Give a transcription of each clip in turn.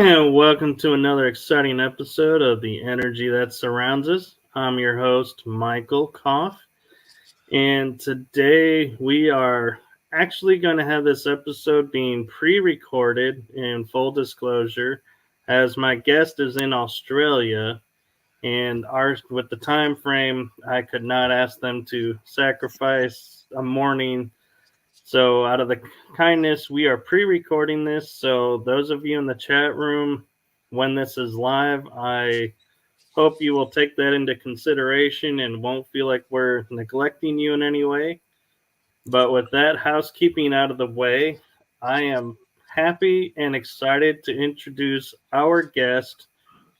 And welcome to another exciting episode of The Energy That Surrounds Us. I'm your host, Michael Koff, and today we are actually going to have this episode being pre-recorded in full disclosure, as my guest is in Australia, and with the time frame, I could not ask them to sacrifice a morning. So, out of the kindness, we are pre recording this. So, those of you in the chat room, when this is live, I hope you will take that into consideration and won't feel like we're neglecting you in any way. But with that housekeeping out of the way, I am happy and excited to introduce our guest,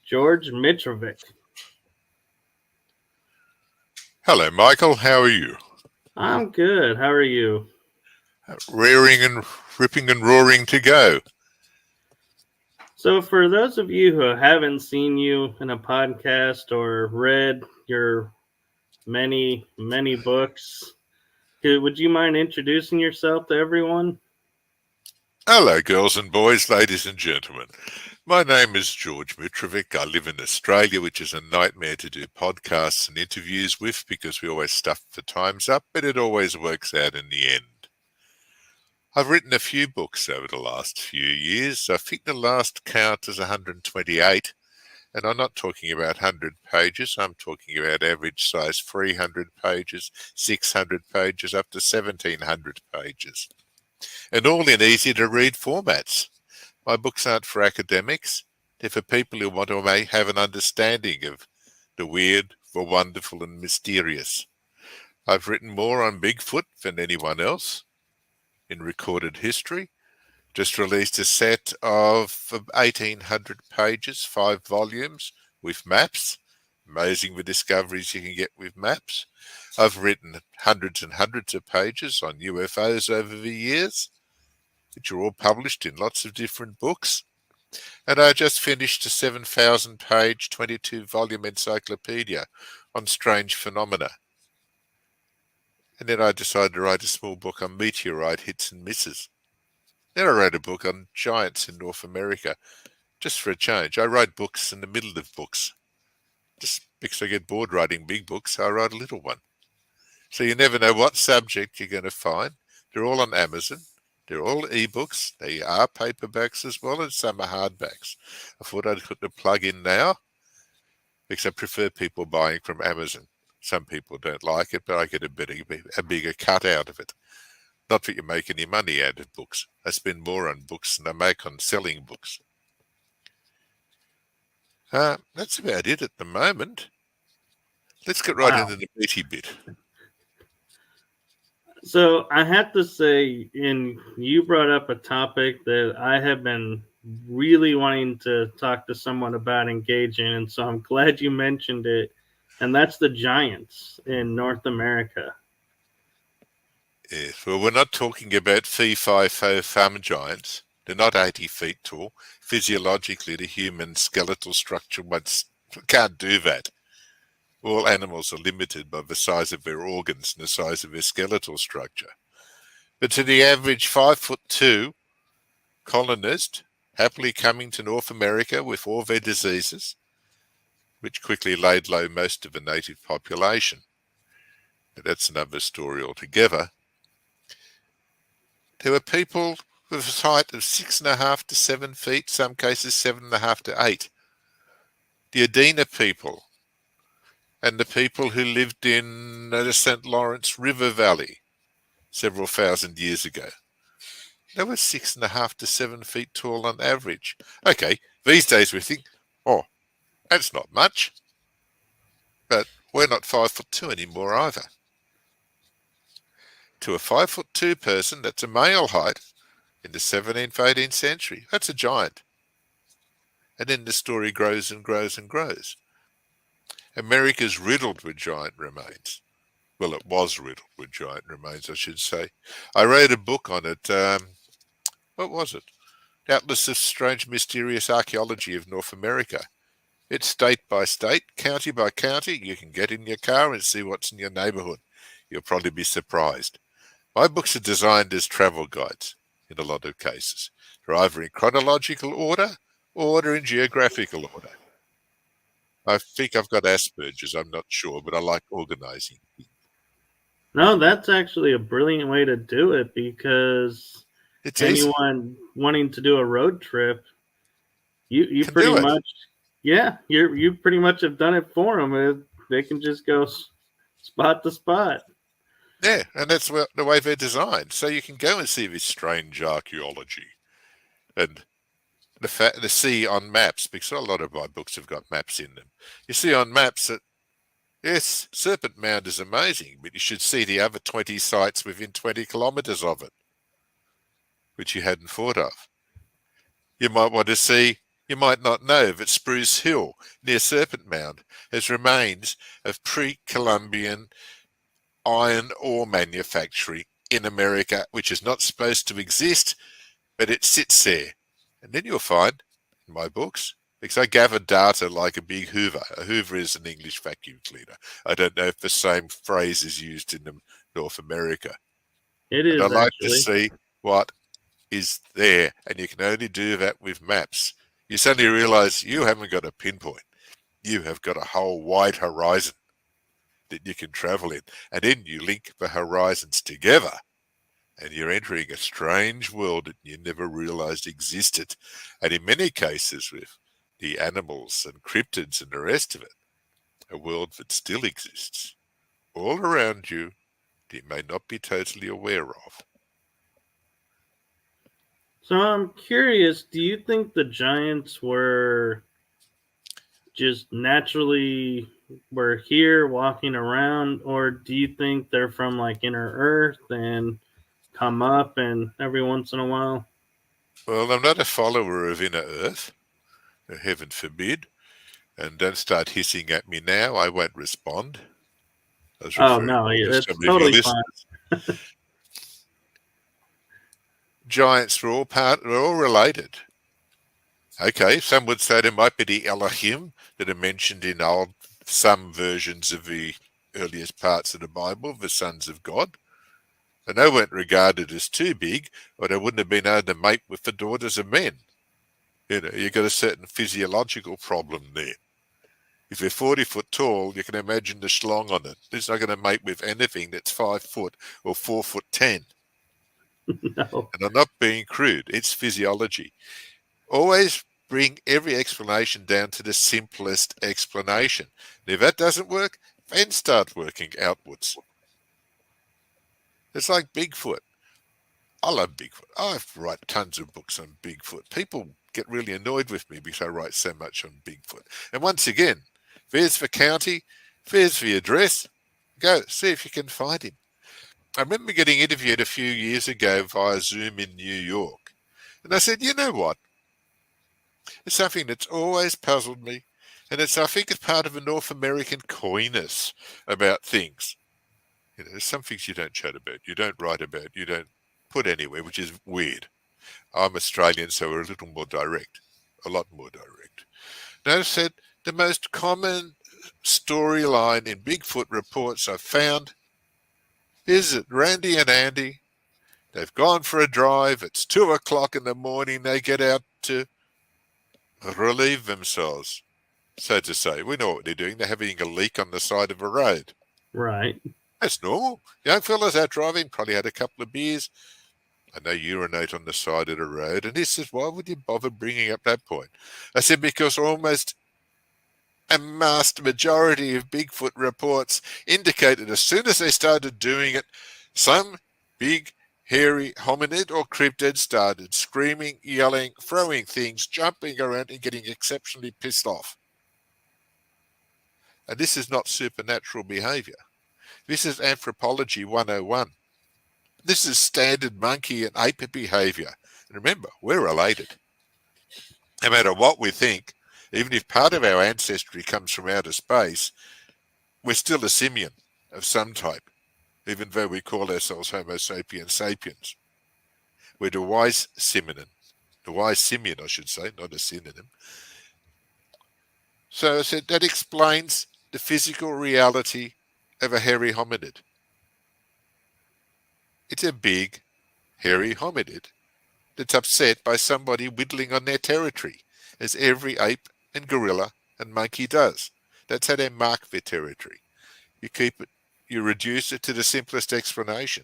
George Mitrovic. Hello, Michael. How are you? I'm good. How are you? Rearing and ripping and roaring to go. So, for those of you who haven't seen you in a podcast or read your many, many books, would you mind introducing yourself to everyone? Hello, girls and boys, ladies and gentlemen. My name is George Mitrovic. I live in Australia, which is a nightmare to do podcasts and interviews with because we always stuff the times up, but it always works out in the end. I've written a few books over the last few years. I think the last count is 128, and I'm not talking about 100 pages. I'm talking about average size 300 pages, 600 pages, up to 1,700 pages, and all in easy to read formats. My books aren't for academics. They're for people who want to have an understanding of the weird, the wonderful and mysterious. I've written more on Bigfoot than anyone else in recorded history. Just released a set of 1,800 pages, 5 volumes with maps. Amazing the discoveries you can get with maps. I've written hundreds and hundreds of pages on UFOs over the years, which are all published in lots of different books. And I just finished a 7,000-page, 22-volume encyclopedia on strange phenomena. And then I decided to write a small book on meteorite hits and misses. Then I wrote a book on giants in North America, just for a change. I write books in the middle of books. Just because I get bored writing big books, I write a little one. So you never know what subject you're going to find. They're all on Amazon. They're all ebooks. They are paperbacks as well, and some are hardbacks. I thought I'd put the plug in now because I prefer people buying from Amazon. Some people don't like it, but I get a bigger cut out of it. Not that you make any money out of books. I spend more on books than I make on selling books. That's about it at the moment. Let's get right into the meaty bit. So I have to say, you brought up a topic that I have been really wanting to talk to someone about engaging, and so I'm glad you mentioned it, and that's the giants in North America. Yes, well, we're not talking about fee-fi-fo-fum giants. They're not 80 feet tall. Physiologically, the human skeletal structure can't do that. All animals are limited by the size of their organs and the size of their skeletal structure. But to the average 5'2" colonist, happily coming to North America with all their diseases, which quickly laid low most of the native population. But that's another story altogether. There were people with a height of 6.5 to 7 feet, some cases 7.5 to 8. The Adena people and the people who lived in the St. Lawrence River Valley several thousand years ago. They were 6.5 to 7 feet tall on average. Okay, these days we think, oh, that's not much. But we're not 5'2" anymore either. To a 5'2" person, that's a male height in the 17th, 18th century. That's a giant. And then the story grows and grows and grows. America's riddled with giant remains. Well, it was riddled with giant remains, I should say. I wrote a book on it. What was it? The Atlas of Strange Mysterious Archaeology of North America. It's state by state, county by county. You can get in your car and see what's in your neighborhood. You'll probably be surprised. My books are designed as travel guides in a lot of cases. They're either in chronological order order in geographical order. I think I've got Asperger's, I'm not sure, but I like organizing. No, that's actually a brilliant way to do it because It's easy. anyone wanting to do a road trip, you Can pretty do it. much, yeah, you pretty much have done it for them. They can just go spot to spot. Yeah, and that's the way they're designed. So you can go and see this strange archaeology and the see on maps, because a lot of my books have got maps in them. You see on maps that, yes, Serpent Mound is amazing, but you should see the other 20 sites within 20 kilometres of it, which you hadn't thought of. You might want to see, you might not know that Spruce Hill near Serpent Mound has remains of pre-Columbian iron ore manufacturing in America, which is not supposed to exist, but it sits there. And then you'll find, in my books, because I gather data like a big Hoover. A Hoover is an English vacuum cleaner. I don't know if the same phrase is used in North America. It And I is like to actually. see what is there, and you can only do that with maps. You suddenly realize you haven't got a pinpoint. You have got a whole wide horizon that you can travel in, and then you link the horizons together, and you're entering a strange world that you never realized existed. And in many cases, with the animals and cryptids and the rest of it, a world that still exists all around you that you may not be totally aware of. So I'm curious, do you think the giants just naturally were here walking around, or do you think they're from like inner Earth and come up and every once in a while? Well, I'm not a follower of inner Earth, heaven forbid, and don't start hissing at me now. I won't respond. I was Oh referring no, more to it's some of your totally fine. listeners. Giants are all related. Okay, some would say there might be the Elohim that are mentioned in some versions of the earliest parts of the Bible, the sons of God. And they weren't regarded as too big, or they wouldn't have been able to mate with the daughters of men. You've got a certain physiological problem there. If they're 40 foot tall, you can imagine the schlong on it. It's not going to mate with anything that's 5 foot or 4'10". No. And I'm not being crude, it's physiology. Always bring every explanation down to the simplest explanation. And if that doesn't work, then start working outwards. It's like Bigfoot. I love Bigfoot. I write tons of books on Bigfoot. People get really annoyed with me because I write so much on Bigfoot. And once again, there's the county, there's the address. Go see if you can find him. I remember getting interviewed a few years ago via Zoom in New York. And I said, you know what? It's something that's always puzzled me. And I think it's part of a North American coyness about things. There's some things you don't chat about, you don't write about, you don't put anywhere, which is weird. I'm Australian, so we're a little more direct, a lot more direct. Now, I said the most common storyline in Bigfoot reports I've found is that Randy and Andy, they've gone for a drive, it's 2 o'clock in the morning, they get out to relieve themselves, so to say. We know what they're doing, they're having a leak on the side of a road. Right. That's normal. Young fellas out driving, probably had a couple of beers, and they urinate on the side of the road. And he says, why would you bother bringing up that point? I said, because almost a vast majority of Bigfoot reports indicate that as soon as they started doing it, some big, hairy hominid or cryptid started screaming, yelling, throwing things, jumping around, and getting exceptionally pissed off. And this is not supernatural behavior. This is anthropology 101. This is standard monkey and ape behavior. And remember, we're related. No matter what we think, even if part of our ancestry comes from outer space, we're still a simian of some type, even though we call ourselves Homo sapiens sapiens. We're the wise simian. The wise simian, I should say, not a synonym. So I said that explains the physical reality of a hairy hominid. It's a big, hairy hominid that's upset by somebody whittling on their territory. as every ape and gorilla and monkey does. That's how they mark their territory. You keep it, you reduce it to the simplest explanation.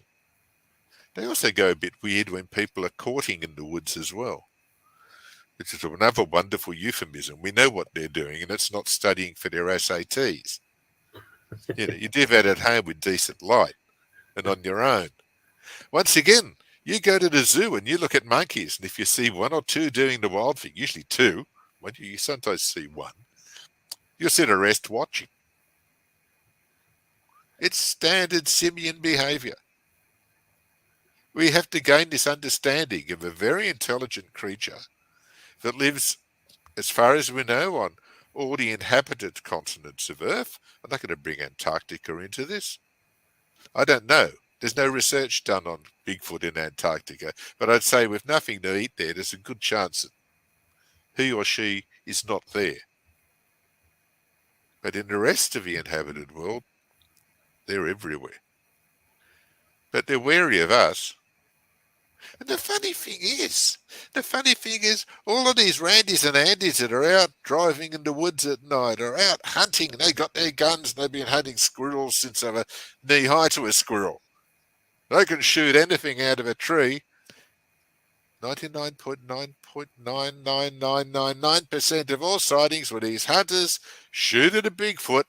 They also go a bit weird when people are courting in the woods as well, which is another wonderful euphemism. We know what they're doing, and it's not studying for their SATs. You do that at home with decent light and on your own. Once again, you go to the zoo and you look at monkeys, and if you see one or two doing the wild thing, usually two, you sometimes see one, you'll sit the rest watching. It's standard simian behavior. We have to gain this understanding of a very intelligent creature that lives, as far as we know, on all the inhabited continents of Earth. I'm not going to bring Antarctica into this. I don't know. There's no research done on Bigfoot in Antarctica, but I'd say with nothing to eat there, there's a good chance that he or she is not there. But in the rest of the inhabited world, they're everywhere. But they're wary of us. And the funny thing is, all of these Randys and Andys that are out driving in the woods at night, are out hunting, and they got their guns, and they've been hunting squirrels since they were knee high to a squirrel. They can shoot anything out of a tree. 99.99999% of all sightings where these hunters shoot at a Bigfoot,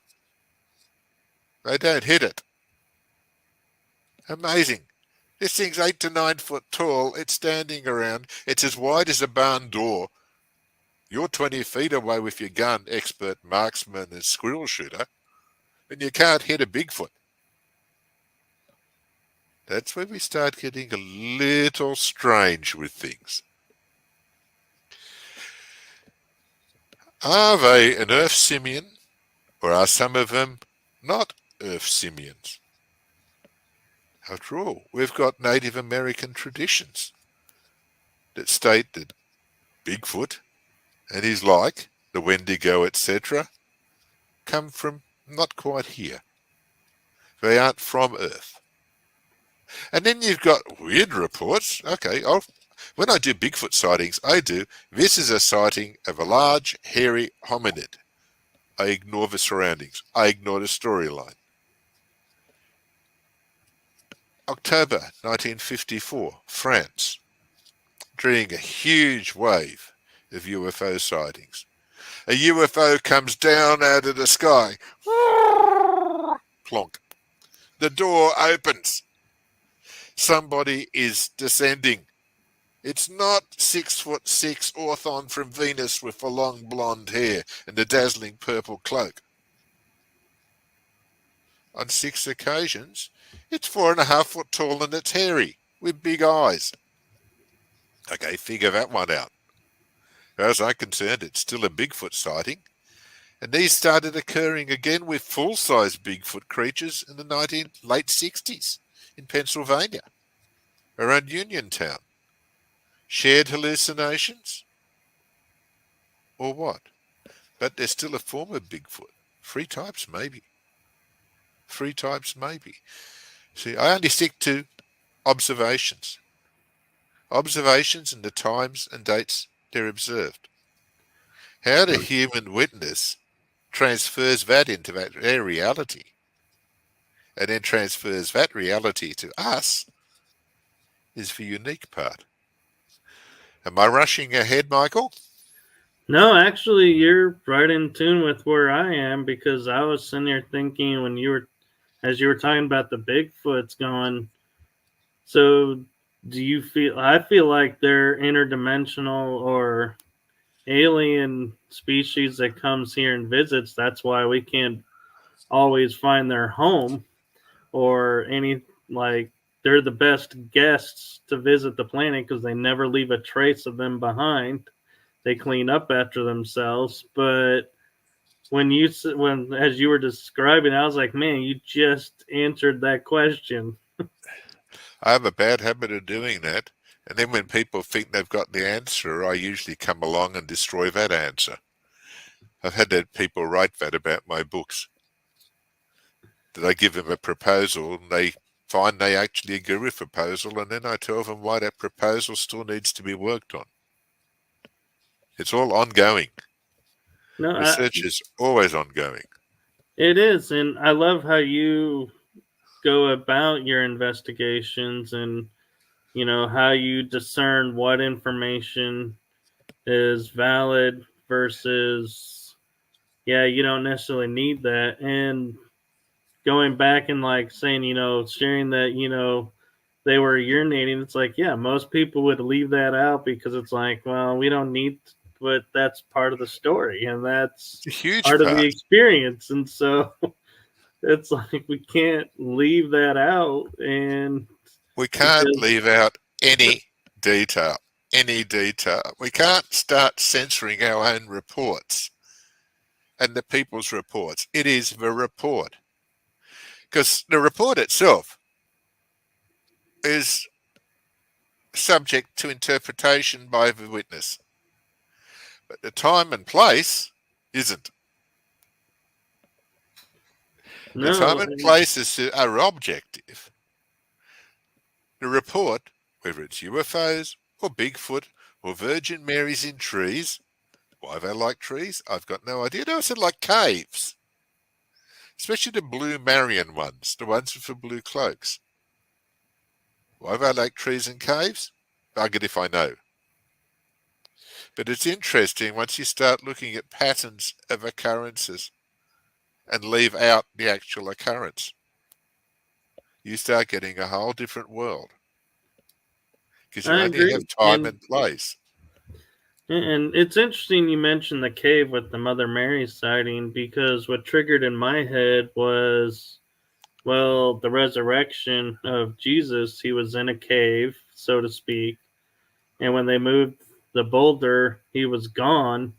they don't hit it. Amazing. This thing's 8 to 9 foot tall. It's standing around. It's as wide as a barn door. You're 20 feet away with your gun, expert marksman and squirrel shooter, and you can't hit a Bigfoot. That's where we start getting a little strange with things. Are they an earth simian, or are some of them not earth simians? After all, we've got Native American traditions that state that Bigfoot and his like, the Wendigo, etc., come from not quite here. They aren't from Earth. And then you've got weird reports. Okay, when I do Bigfoot sightings, this is a sighting of a large, hairy hominid. I ignore the surroundings. I ignore the storyline. October 1954, France, during a huge wave of UFO sightings. A UFO comes down out of the sky. Plonk. The door opens. Somebody is descending. It's not 6'6" Orthon from Venus with the long blonde hair and the dazzling purple cloak. On 6 occasions, it's 4.5 foot tall and it's hairy, with big eyes. Okay, figure that one out. As far as I'm concerned, it's still a Bigfoot sighting. And these started occurring again with full-size Bigfoot creatures in the late 60s in Pennsylvania, around Uniontown. Shared hallucinations? Or what? But there's still a form of Bigfoot. 3 types, maybe. 3 types, maybe. See, I only stick to observations. Observations and the times and dates they're observed. How the human witness transfers that into their reality and then transfers that reality to us is the unique part. Am I rushing ahead, Michael? No, actually, you're right in tune with where I am, because I was sitting there thinking as you were talking about the Bigfoots, going, so do you feel, I feel like they're interdimensional or alien species that comes here and visits. That's why we can't always find their home, or any, like, they're the best guests to visit the planet because they never leave a trace of them behind. They clean up after themselves. But as you were describing, I was like, man, you just answered that question. I have a bad habit of doing that. And then when people think they've got the answer, I usually come along and destroy that answer. I've had that people write that about my books. That I give them a proposal and they find they actually agree with the proposal, and then I tell them why that proposal still needs to be worked on. It's all ongoing. No, Research is always ongoing. it is, and I love how you go about your investigations, and how you discern what information is valid versus, yeah, you don't necessarily need that. And going back and like saying, sharing that, they were urinating, it's like, yeah, most people would leave that out because it's like, well, we don't need, but that's part of the story and that's It's a huge part of the part. experience. And so it's like we can't leave that out. And We can't because, leave out any detail. Any detail. We can't start censoring our own reports and the people's reports. It is the report. Because the report itself is subject to interpretation by the witness. But the time and place isn't. The time no, and place are objective. The report, whether it's UFOs or Bigfoot or Virgin Marys in trees, why they like trees, I've got no idea. No, I said like caves, especially the blue Marian ones, the ones with the blue cloaks. Why they like trees and caves? Buggered if I know. But it's interesting once you start looking at patterns of occurrences and leave out the actual occurrence. You start getting a whole different world because you I only have agree. time and place. And it's interesting you mentioned the cave with the Mother Mary sighting because what triggered in my head was, well, the resurrection of Jesus. He was in a cave, so to speak, and when they moved the boulder, he was gone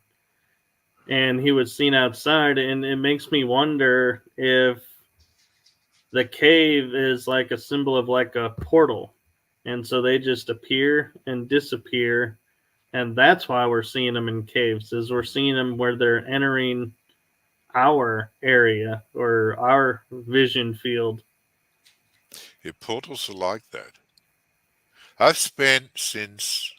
and he was seen outside. And it makes me wonder if the cave is like a symbol of like a portal. And so they just appear and disappear, and that's why we're seeing them in caves is we're seeing them where they're entering our area or our vision field. Your portals are like that. I've spent since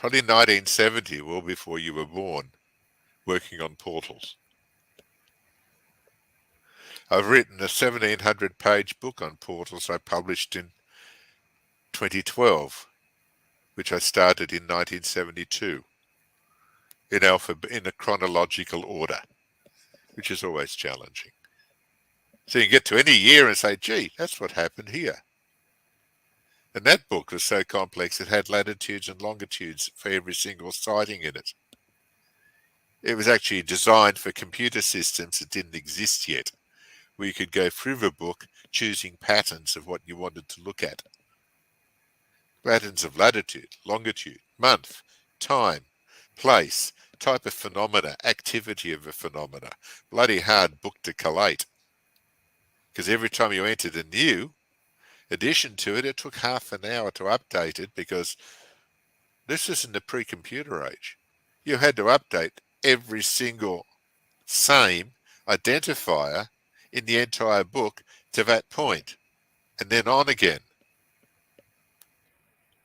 probably 1970, well before you were born, working on portals. I've written a 1,700-page book on portals I published in 2012, which I started in 1972 in a chronological order, which is always challenging. So you get to any year and say, gee, that's what happened here. And that book was so complex it had latitudes and longitudes for every single sighting in it. It was actually designed for computer systems that didn't exist yet, where you could go through the book choosing patterns of what you wanted to look at. Patterns of latitude, longitude, month, time, place, type of phenomena, activity of a phenomena. Bloody hard book to collate. Because every time you entered a new addition to it, it took half an hour to update it because this is in the pre-computer age. You had to update every single same identifier in the entire book to that point, and then on again.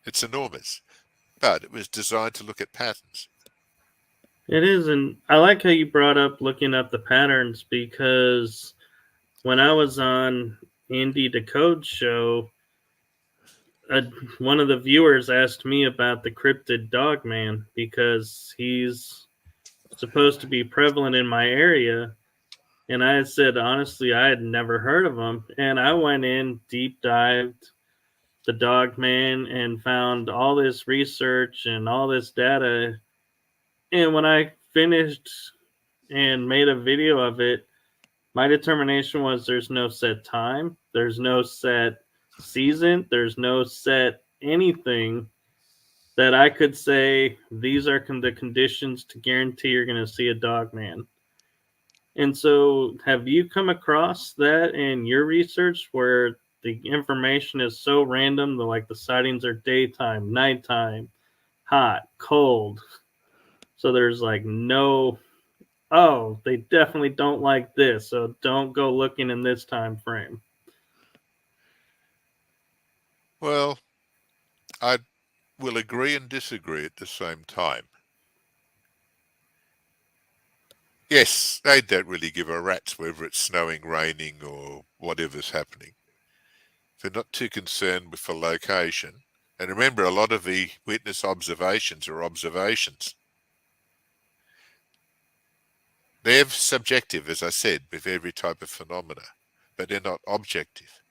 It's enormous, but it was designed to look at patterns. It is, and I like how you brought up looking at the patterns because when I was on Andy Decode's show, uh, one of the viewers asked me about the cryptid dog man because he's supposed to be prevalent in my area. And I had said, honestly, I had never heard of him. And I went in, deep dived the dog man, and found all this research and all this data. And when I finished and made a video of it, my determination was there's no set time, there's no set season, there's no set anything that I could say these are the conditions to guarantee you're going to see a dog man. And so, have you come across that in your research where the information is so random, like the sightings are daytime, nighttime, hot, cold? So there's like no, oh, they definitely don't like this, so don't go looking in this time frame. Well, I will agree and disagree at the same time. Yes, they don't really give a rat's whether it's snowing, raining, or whatever's happening. They're not too concerned with the location. And remember, a lot of the witness observations are observations. They're subjective, as I said, with every type of phenomena, but they're not objective.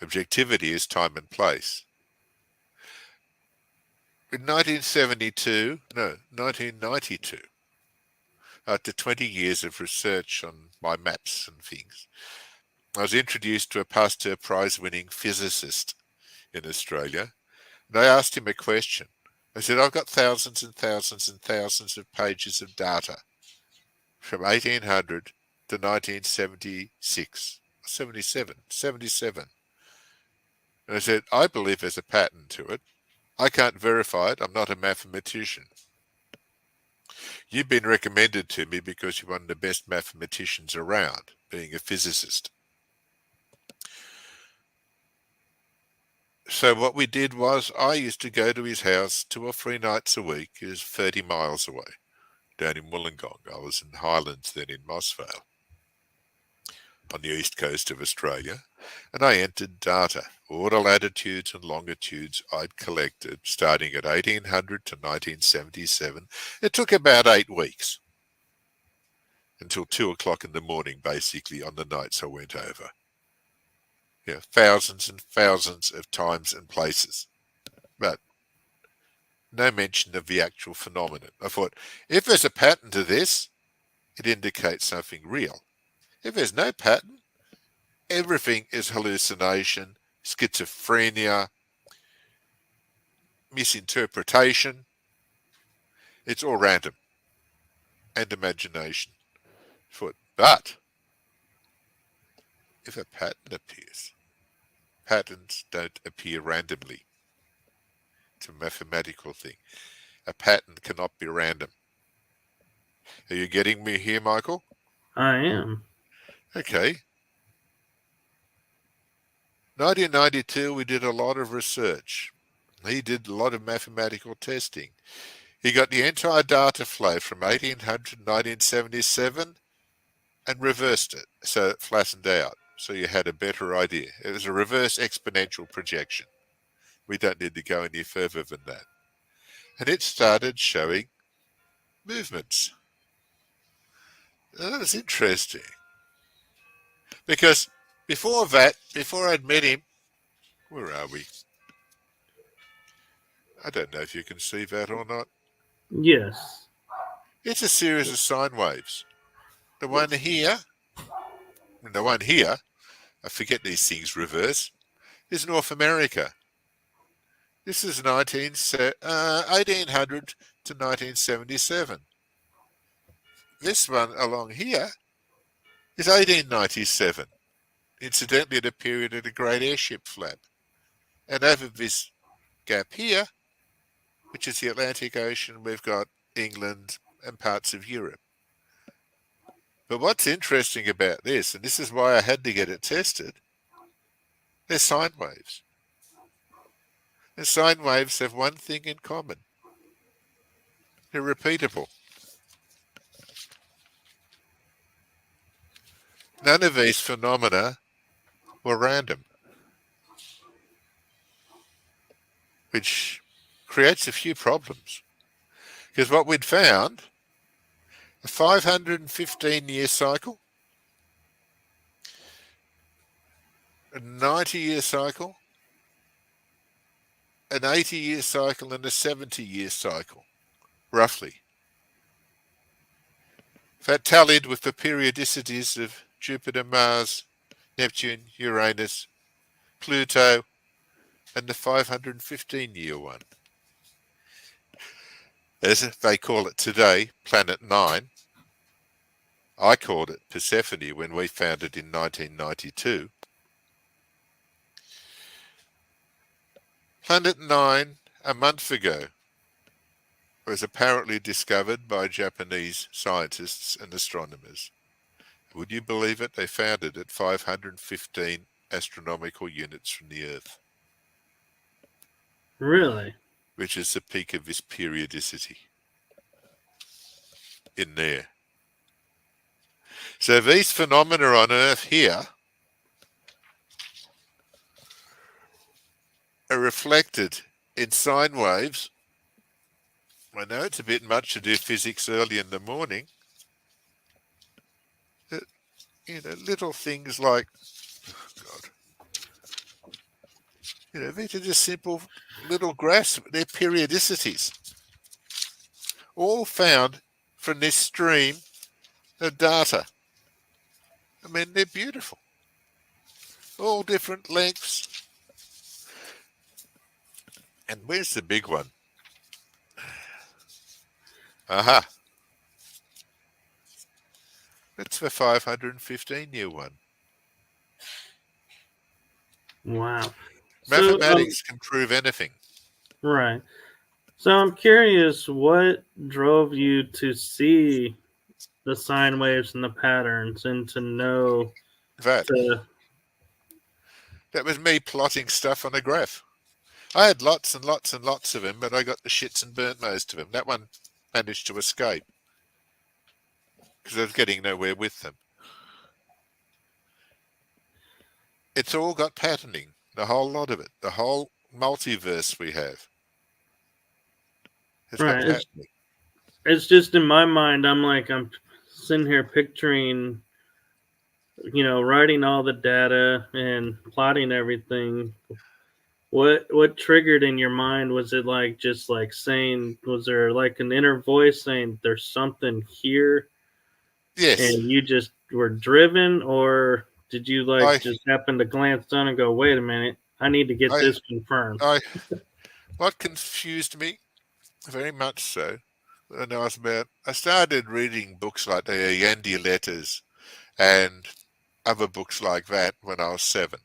Objectivity is time and place. In 1992, after 20 years of research on my maps and things, I was introduced to a Pasteur Prize-winning physicist in Australia, and I asked him a question. I said, I've got thousands and thousands and thousands of pages of data from 1800 to 1976, 77. And I said, I believe there's a pattern to it. I can't verify it. I'm not a mathematician. You've been recommended to me because you're one of the best mathematicians around, being a physicist. So what we did was I used to go to his house 2 or 3 nights a week. He was 30 miles away, down in Wollongong. I was in Highlands, then in Mossvale, on the east coast of Australia. And I entered data, all the latitudes and longitudes I'd collected, starting at 1800 to 1977. It took about 8 weeks, until 2 o'clock in the morning, basically, on the nights I went over. Yeah, thousands and thousands of times and places, but no mention of the actual phenomenon. I thought, if there's a pattern to this, it indicates something real. If there's no pattern, everything is hallucination, schizophrenia, misinterpretation. It's all random and imagination. But if a pattern appears, patterns don't appear randomly. It's a mathematical thing. A pattern cannot be random. Are you getting me here, Michael? I am. Okay. 1992, we did a lot of research. He did a lot of mathematical testing. He got the entire data flow from 1800 to 1977 and reversed it, so it flattened out, so you had a better idea. It was a reverse exponential projection. We don't need to go any further than that. And it started showing movements. That was interesting. Because before that, before I'd met him, where are we? I don't know if you can see that or not. Yes. It's a series of sine waves. The one here, and the one here, I forget these things reverse, is North America. This is 1800 to 1977. This one along here is 1897. Incidentally, the period of the Great Airship Flap. And over this gap here, which is the Atlantic Ocean, we've got England and parts of Europe. But what's interesting about this, and this is why I had to get it tested, they're sine waves. And sine waves have one thing in common. They're repeatable. None of these phenomena were random, which creates a few problems. Because what we'd found, a 515-year cycle, a 90-year cycle, an 80-year cycle, and a 70-year cycle, roughly. That tallied with the periodicities of Jupiter, Mars, Neptune, Uranus, Pluto, and the 515-year one. As they call it today, Planet 9. I called it Persephone when we found it in 1992. Planet 9, a month ago, was apparently discovered by Japanese scientists and astronomers. Would you believe it? They found it at 515 astronomical units from the Earth. Really? which is the peak of this periodicity in there. So these phenomena on Earth here are reflected in sine waves. I know it's a bit much to do physics early in the morning. But, little things like, God, these are just simple little graphs. They're periodicities, all found from this stream of data. I mean, they're beautiful. All different lengths. And where's the big one? Aha. That's the 515-year one. Wow. So, Mathematics can prove anything. right. So I'm curious, what drove you to see the sine waves and the patterns, and to know That to that was me plotting stuff on a graph. I had lots and lots and lots of them, but I got the shits and burnt most of them. That one managed to escape because I was getting nowhere with them. It's all got patterning, the whole lot of it. The whole multiverse we have has got right? patterning. It's just in my mind. I'm sitting here picturing, writing all the data and plotting everything. What triggered in your mind? Was it like just like saying? Was there like an inner voice saying there's something here, Yes, and you just were driven, or did you like I, just happen to glance down and go, "Wait a minute, I need to get I, this confirmed"? I. What confused me very much so when I started reading books like the Yandi Letters and other books like that when I was 7.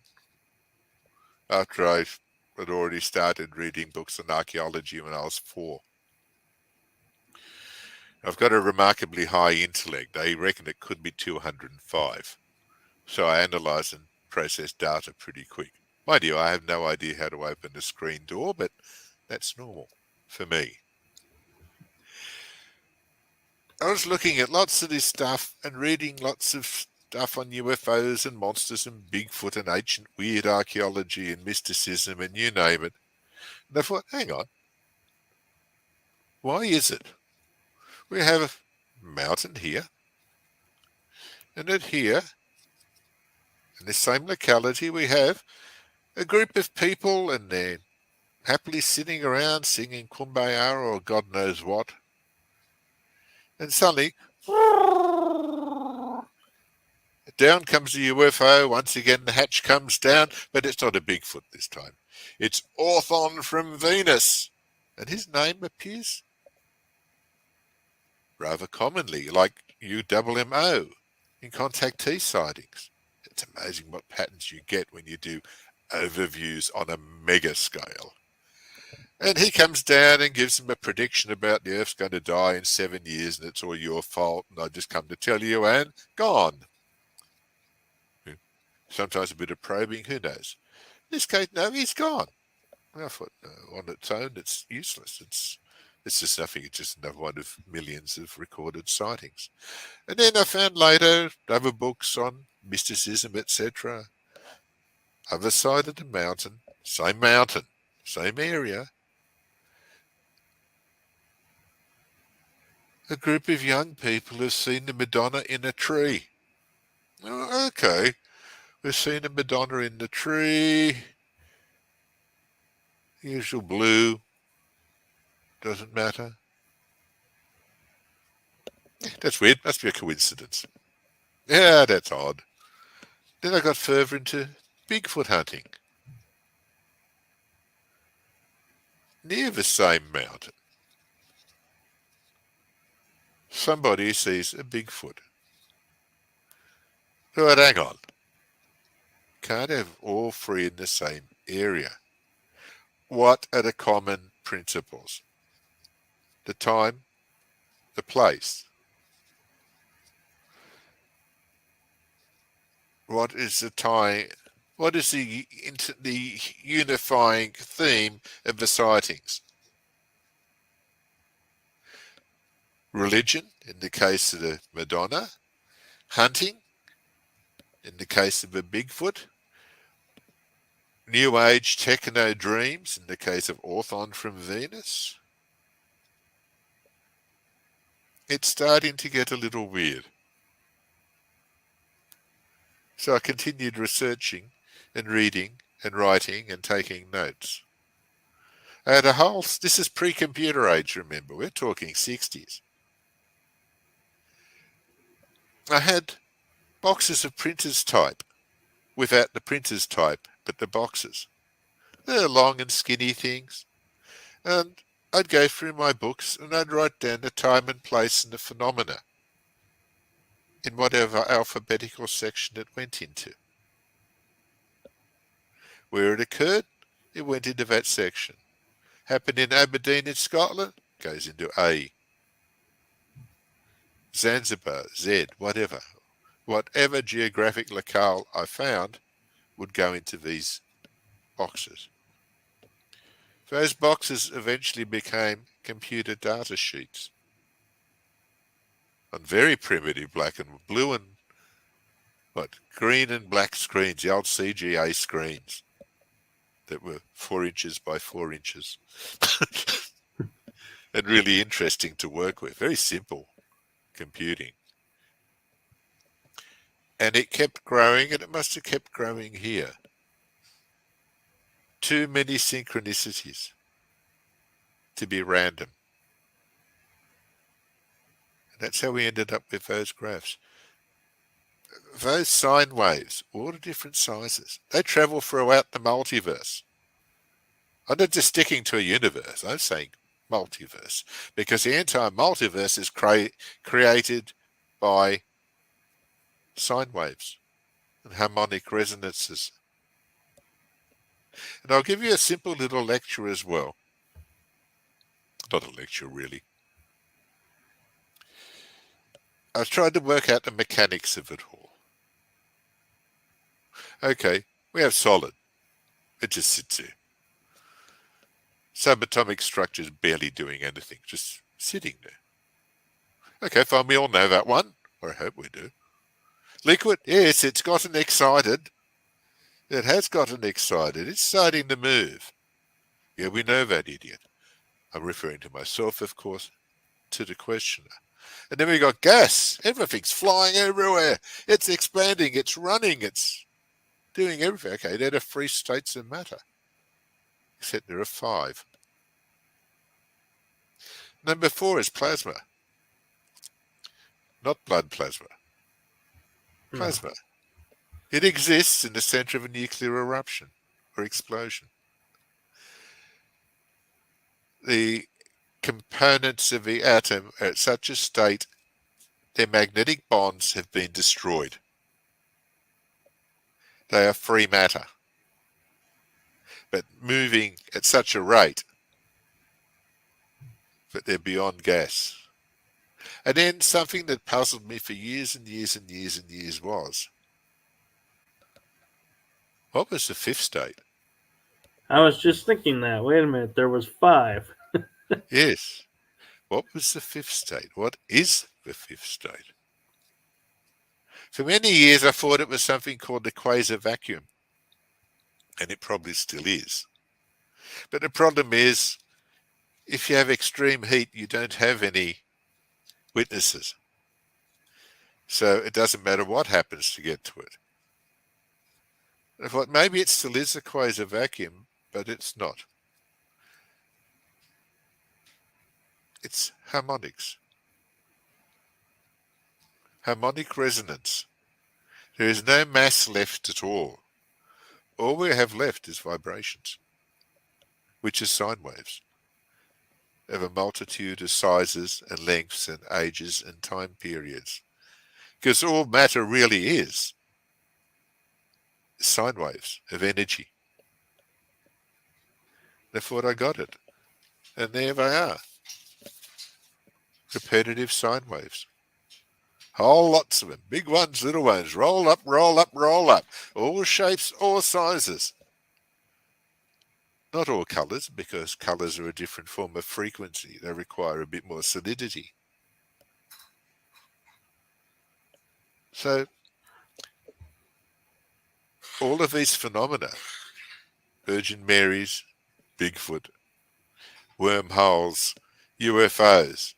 After I had already started reading books on archaeology when I was 4. I've got a remarkably high intellect. They reckon it could be 205. So I analyse and process data pretty quick. Mind you, I have no idea how to open a screen door, but that's normal for me. I was looking at lots of this stuff and reading lots of stuff on UFOs and monsters and Bigfoot and ancient weird archaeology and mysticism and you name it. And I thought, hang on, why is it we have a mountain here and at here, in this same locality, we have a group of people and they're happily sitting around singing Kumbaya or God knows what. And suddenly, down comes the UFO. Once again, the hatch comes down, but it's not a Bigfoot this time. It's Orthon from Venus. And his name appears rather commonly, like UMMO in contactee sightings. It's amazing what patterns you get when you do overviews on a mega scale. And he comes down and gives them a prediction about the Earth's going to die in 7 years and it's all your fault and I just come to tell you and gone. Sometimes a bit of probing, who knows. In this case, no, he's gone. I thought, on its own, it's useless. It's just nothing. It's just another one of millions of recorded sightings. And then I found later other books on mysticism, etc. Other side of the mountain, same area. A group of young people have seen the Madonna in a tree. Oh, okay, we've seen a Madonna in the tree. Usual blue, doesn't matter. That's weird. Must be a coincidence. Yeah, that's odd. Then I got further into Bigfoot hunting. Near the same mountain, somebody sees a Bigfoot. But hang on. Can't have all three in the same area. What are the common principles? The time, the place. What is the time What is the unifying theme of the sightings? Religion, in the case of the Madonna. Hunting, in the case of a Bigfoot. New Age techno dreams, in the case of Orthon from Venus. It's starting to get a little weird. So I continued researching and reading and writing and taking notes. I had this is pre-computer age, remember, we're talking 60s. I had boxes of printer's type, without the printer's type, but the boxes. They're long and skinny things. And I'd go through my books and I'd write down the time and place and the phenomena in whatever alphabetical section it went into. Where it occurred, it went into that section. Happened in Aberdeen in Scotland, goes into A. Zanzibar, Z, whatever. Whatever geographic locale I found would go into these boxes. Those boxes eventually became computer data sheets on very primitive black and blue and green and black screens, the old CGA screens that were 4 inches by 4 inches. And really interesting to work with. Very simple computing. And it kept growing, and it must have kept growing here. Too many synchronicities to be random. And that's how we ended up with those graphs. Those sine waves, all the different sizes, they travel throughout the multiverse. I'm not just sticking to a universe, I'm saying multiverse, because the entire multiverse is created by sine waves and harmonic resonances. And I'll give you a simple little lecture as well. Not a lecture, really. I've tried to work out the mechanics of it all. Okay, we have solid. It just sits there. Subatomic structures barely doing anything, just sitting there. Okay, fine, we all know that one. Or I hope we do. Liquid, yes, it's gotten excited. It has gotten excited. It's starting to move. Yeah, we know that, idiot. I'm referring to myself, of course, to the questioner. And then we got gas. Everything's flying everywhere. It's expanding. It's running. It's doing everything. Okay, they're the free states of matter. Except there are 5. Number 4 is plasma. Not blood plasma. Plasma. No. It exists in the center of a nuclear eruption or explosion. The components of the atom are at such a state their magnetic bonds have been destroyed. They are free matter, but moving at such a rate that they're beyond gas. And then something that puzzled me for years and years and years and years was, what was the 5th state? I was just thinking that. Wait a minute, there was 5. Yes. What was the 5th state? What is the 5th state? For many years I thought it was something called the quasar vacuum, and it probably still is. But the problem is, if you have extreme heat, you don't have any witnesses. So it doesn't matter what happens to get to it. I thought maybe it still is a quasar vacuum, but it's not. It's harmonics. Harmonic resonance. There is no mass left at all. All we have left is vibrations, which is sine waves of a multitude of sizes and lengths and ages and time periods. Because all matter really is sine waves of energy. I thought I got it. And there they are. Repetitive sine waves. Whole lots of them. Big ones, little ones. Roll up, roll up, roll up. All shapes, all sizes. Not all colours, because colours are a different form of frequency. They require a bit more solidity. So all of these phenomena, Virgin Marys, Bigfoot, wormholes, UFOs,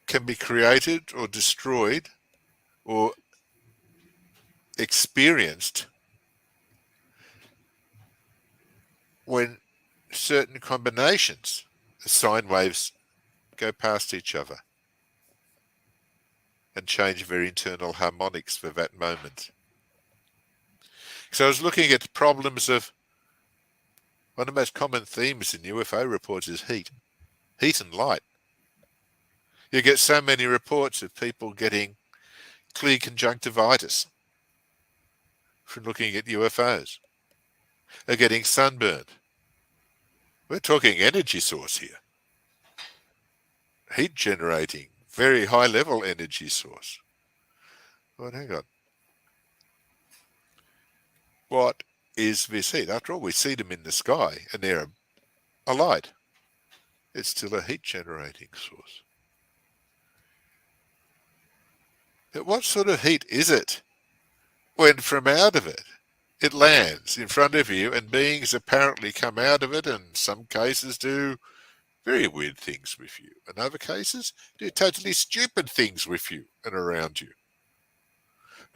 can be created or destroyed or experienced when certain combinations of sine waves go past each other and change their internal harmonics for that moment. So I was looking at problems of one of the most common themes in UFO reports is heat and light. You get so many reports of people getting clear conjunctivitis from looking at UFOs. They're getting sunburned. We're talking energy source here. Heat generating, very high level energy source. Well, hang on. What is this heat? After all, we see them in the sky and they're a light. It's still a heat generating source. But what sort of heat is it when from out of it it lands in front of you and beings apparently come out of it and in some cases do very weird things with you. In other cases, do totally stupid things with you and around you.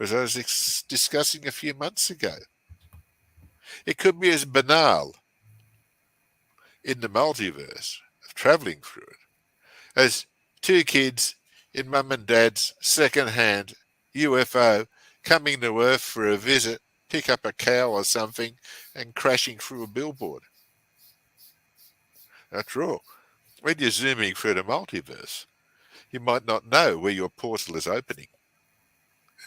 As I was discussing a few months ago, it could be as banal in the multiverse of travelling through it as two kids in mum and dad's second-hand UFO coming to Earth for a visit, pick up a cow or something, and crashing through a billboard. After all, when you're zooming through the multiverse, you might not know where your portal is opening.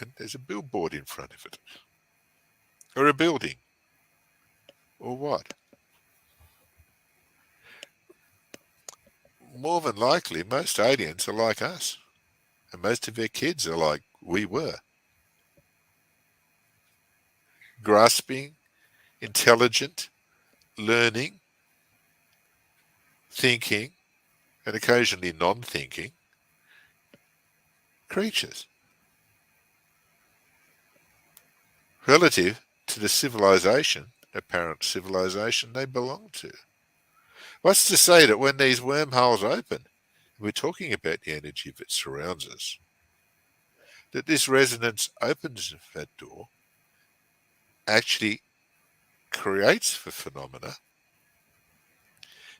And there's a billboard in front of it. Or a building. Or what? More than likely, most aliens are like us. And most of their kids are like we were. Grasping, intelligent, learning, thinking, and occasionally non-thinking creatures. Relative to the civilization, apparent civilization they belong to. What's to say that when these wormholes open, we're talking about the energy that surrounds us, that this resonance opens that door, actually creates the phenomena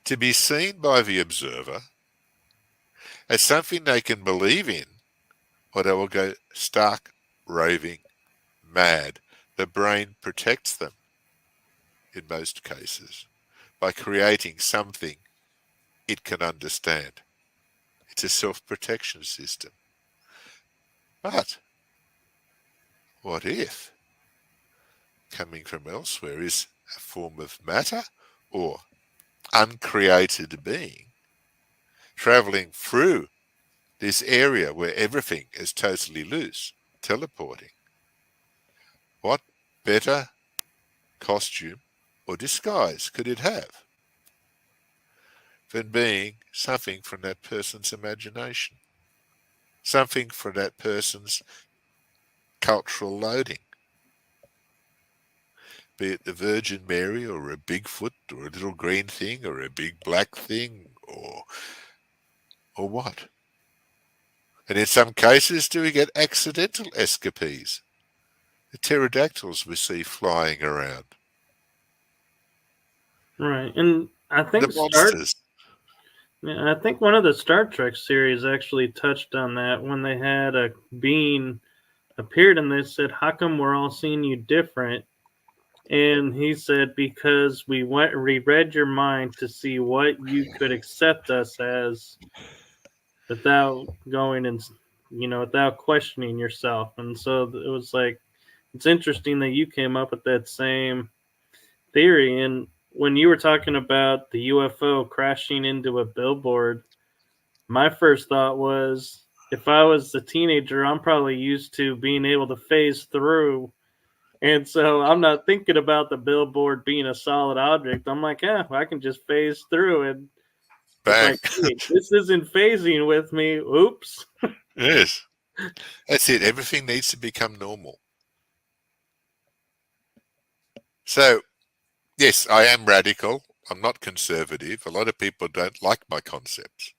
to be seen by the observer as something they can believe in, or they will go stark, raving, mad. The brain protects them, in most cases, by creating something it can understand. It's a self-protection system. But what if coming from elsewhere is a form of matter or uncreated being travelling through this area where everything is totally loose, teleporting? What better costume or disguise could it have than being something from that person's imagination, something from that person's cultural loading, be it the Virgin Mary or a Bigfoot or a little green thing or a big black thing or what? And in some cases, do we get accidental escapees? The pterodactyls we see flying around. Right, and The monsters. I think one of the Star Trek series actually touched on that when they had a being appeared and they said, "How come we're all seeing you different?" And he said, "Because we read your mind to see what you could accept us as without going and without questioning yourself." And so it was like, it's interesting that you came up with that same theory. And when you were talking about the UFO crashing into a billboard, my first thought was if I was a teenager, I'm probably used to being able to phase through. And so I'm not thinking about the billboard being a solid object. I'm like, yeah, I can just phase through. And it's Bang. like, hey, this isn't phasing with me. Oops. Yes. That's it. Everything needs to become normal. So, yes, I am radical. I'm not conservative. A lot of people don't like my concepts.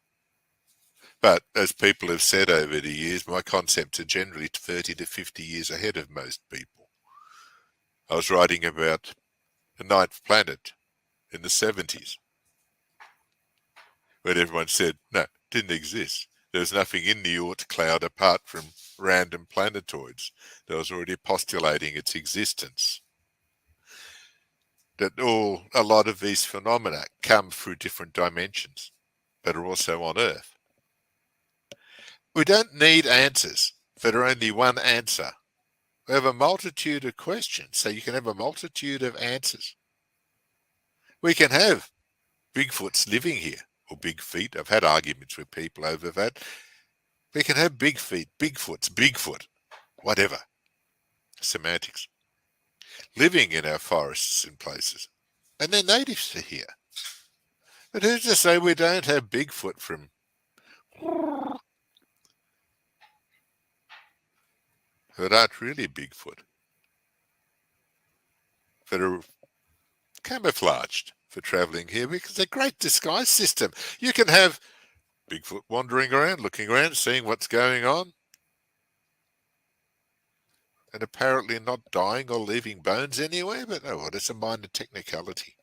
But as people have said over the years, my concepts are generally 30 to 50 years ahead of most people. I was writing about the ninth planet in the 70s when everyone said, no, it didn't exist. There was nothing in the Oort cloud apart from random planetoids. That was already postulating its existence. That a lot of these phenomena come through different dimensions, but are also on Earth. We don't need answers that are only one answer. We have a multitude of questions, so you can have a multitude of answers. We can have Bigfoots living here, or big feet. I've had arguments with people over that. We can have big feet, Bigfoots, Bigfoot, whatever. Semantics. Living in our forests and places. And they're natives to here. But who's to say we don't have Bigfoot from that aren't really Bigfoot, that are camouflaged for travelling here because they're a great disguise system. You can have Bigfoot wandering around, looking around, seeing what's going on, and apparently not dying or leaving bones anywhere, but oh, what, it's a minor technicality.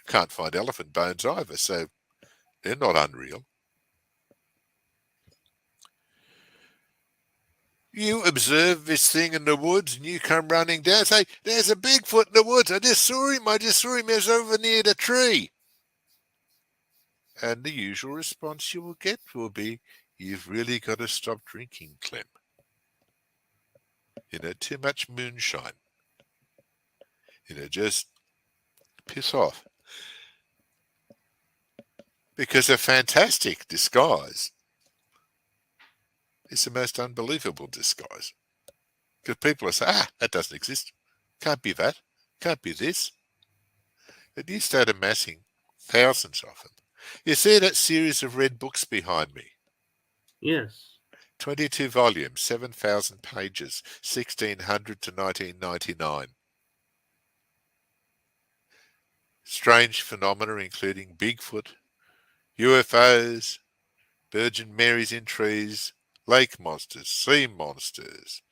Can't find elephant bones either, so they're not unreal. You observe this thing in the woods and you come running down and say, there's a Bigfoot in the woods. I just saw him. He was over near the tree. And the usual response you will get will be, you've really got to stop drinking, Clem. Too much moonshine. Just piss off. Because a fantastic disguise is the most unbelievable disguise. Because people will say, that doesn't exist. Can't be that. Can't be this. But you start amassing thousands of them. You see that series of red books behind me? Yes. 22 volumes, 7,000 pages, 1600 to 1999. Strange phenomena including Bigfoot, UFOs, Virgin Marys in trees, lake monsters, sea monsters,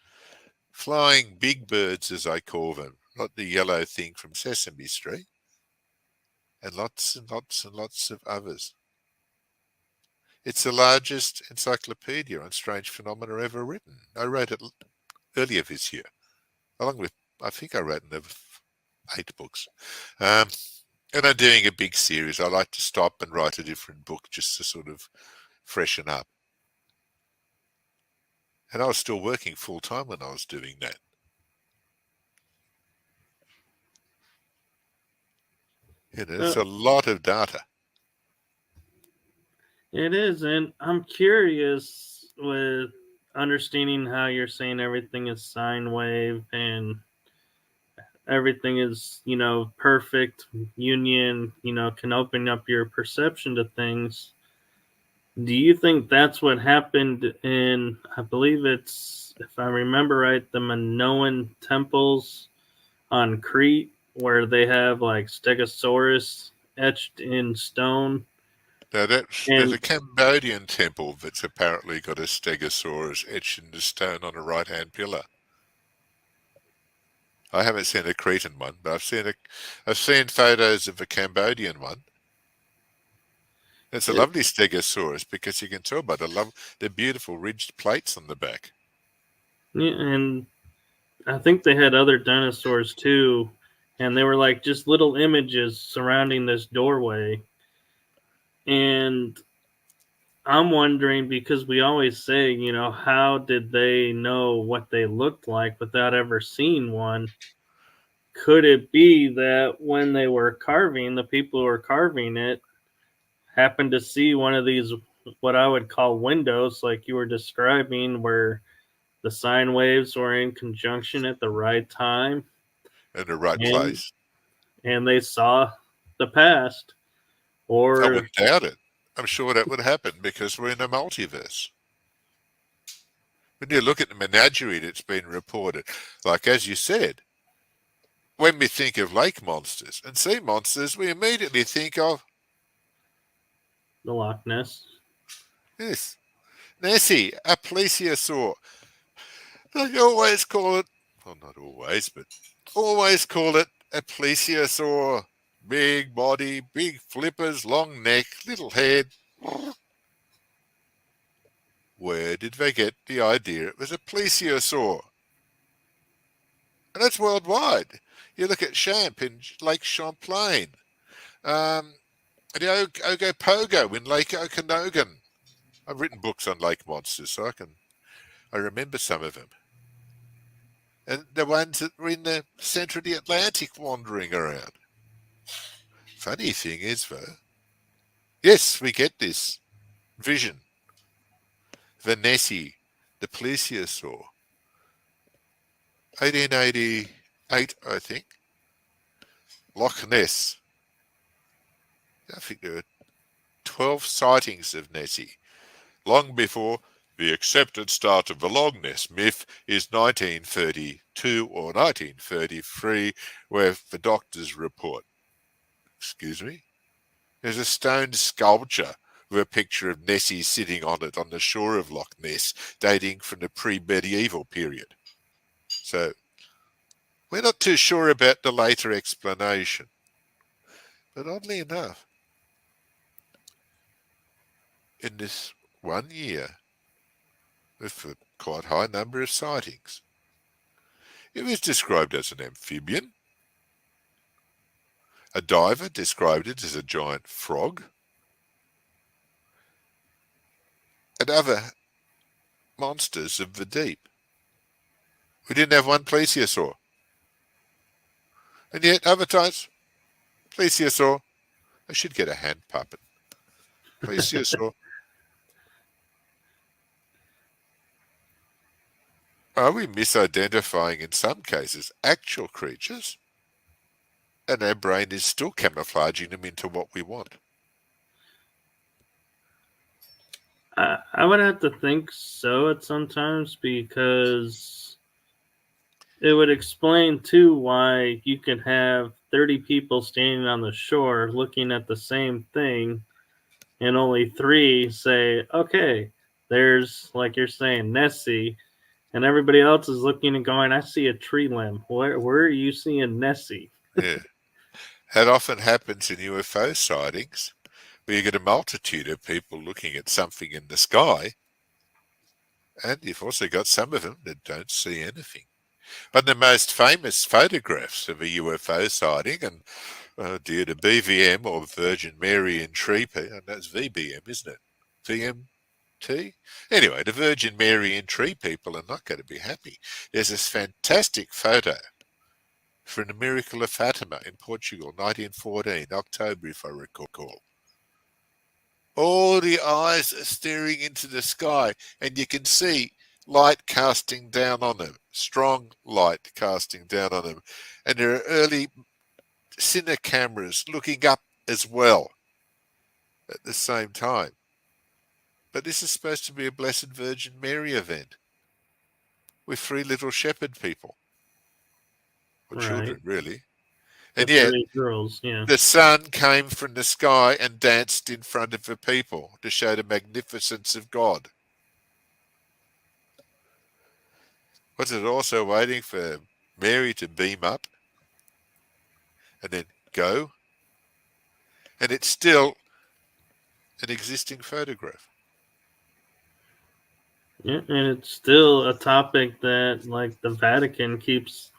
flying big birds as I call them, not the yellow thing from Sesame Street, and lots and lots and lots of others. It's the largest encyclopedia on strange phenomena ever written. I wrote it earlier this year, along with, I think I wrote another 8 books. And I'm doing a big series. I like to stop and write a different book just to sort of freshen up. And I was still working full time when I was doing that. It's a lot of data. It is, and I'm curious with understanding how you're saying everything is sine wave and everything is, perfect union, can open up your perception to things. Do you think that's what happened in, I believe it's, if I remember right, the Minoan temples on Crete, where they have like Stegosaurus etched in stone? Now, there's a And Cambodian temple that's apparently got a Stegosaurus etched in the stone on a right-hand pillar. I haven't seen a Cretan one, but I've seen photos of a Cambodian one. It's a lovely Stegosaurus because you can tell by the beautiful ridged plates on the back. yeah, and I think they had other dinosaurs too, and they were like just little images surrounding this doorway. And I'm wondering because we always say, how did they know what they looked like without ever seeing one? Could it be that when they were carving, the people who were carving it happened to see one of these what I would call windows, like you were describing, where the sine waves were in conjunction at the right time, in the right and place. they saw the past. I Or wouldn't doubt it. I'm sure that would happen because we're in a multiverse. When you look at the menagerie that's been reported, like as you said, when we think of lake monsters and sea monsters, we immediately think of, the Loch Ness. yes, Nessie, a plesiosaur. They always call it, well, not always, but always call it a plesiosaur. Big body, big flippers, long neck, little head. Where did they get the idea it was a plesiosaur? And that's worldwide. You look at Champ in Lake Champlain, the Ogopogo in Lake Okanagan. I've written books on lake monsters, so I remember some of them. And the ones that were in the centre of the Atlantic wandering around. Funny thing is, though, yes, we get this vision. The Nessie, the plesiosaur, 1888, I think. Loch Ness. I think there were 12 sightings of Nessie, long before the accepted start of the Loch Ness myth is 1932 or 1933, where the doctors report, excuse me, there's a stone sculpture with a picture of Nessie sitting on it on the shore of Loch Ness, dating from the pre-medieval period. So we're not too sure about the later explanation. But oddly enough, in this 1 year, with a quite high number of sightings, it was described as an amphibian. A diver described it as a giant frog. And other monsters of the deep. We didn't have one plesiosaur. And yet, other times, plesiosaur. I should get a hand puppet. Plesiosaur. Are we misidentifying, in some cases, actual creatures? And our brain is still camouflaging them into what we want. I would have to think so at sometimes, because it would explain too why you can have 30 people standing on the shore looking at the same thing, and only three say, okay, there's, like you're saying, Nessie, and everybody else is looking and going, I see a tree limb. Where are you seeing Nessie? Yeah. That often happens in UFO sightings, where you get a multitude of people looking at something in the sky, and you've also got some of them that don't see anything. One of the most famous photographs of a UFO sighting, and dear, the BVM or Virgin Mary and Tree, and that's VBM, isn't it? VMT? Anyway, the Virgin Mary and Tree people are not going to be happy. There's this fantastic photo from the Miracle of Fatima in Portugal, 1914, October, if I recall. All the eyes are staring into the sky, and you can see light casting down on them, strong light casting down on them. And there are early cine cameras looking up as well at the same time. But this is supposed to be a Blessed Virgin Mary event with three little shepherd people, or Right. children really. The And yet three girls, yeah. the sun came from the sky and danced in front of the people to show the magnificence of God. Was it also waiting for Mary to beam up and then go? And it's still an existing photograph. Yeah, and it's still a topic that, like, the Vatican keeps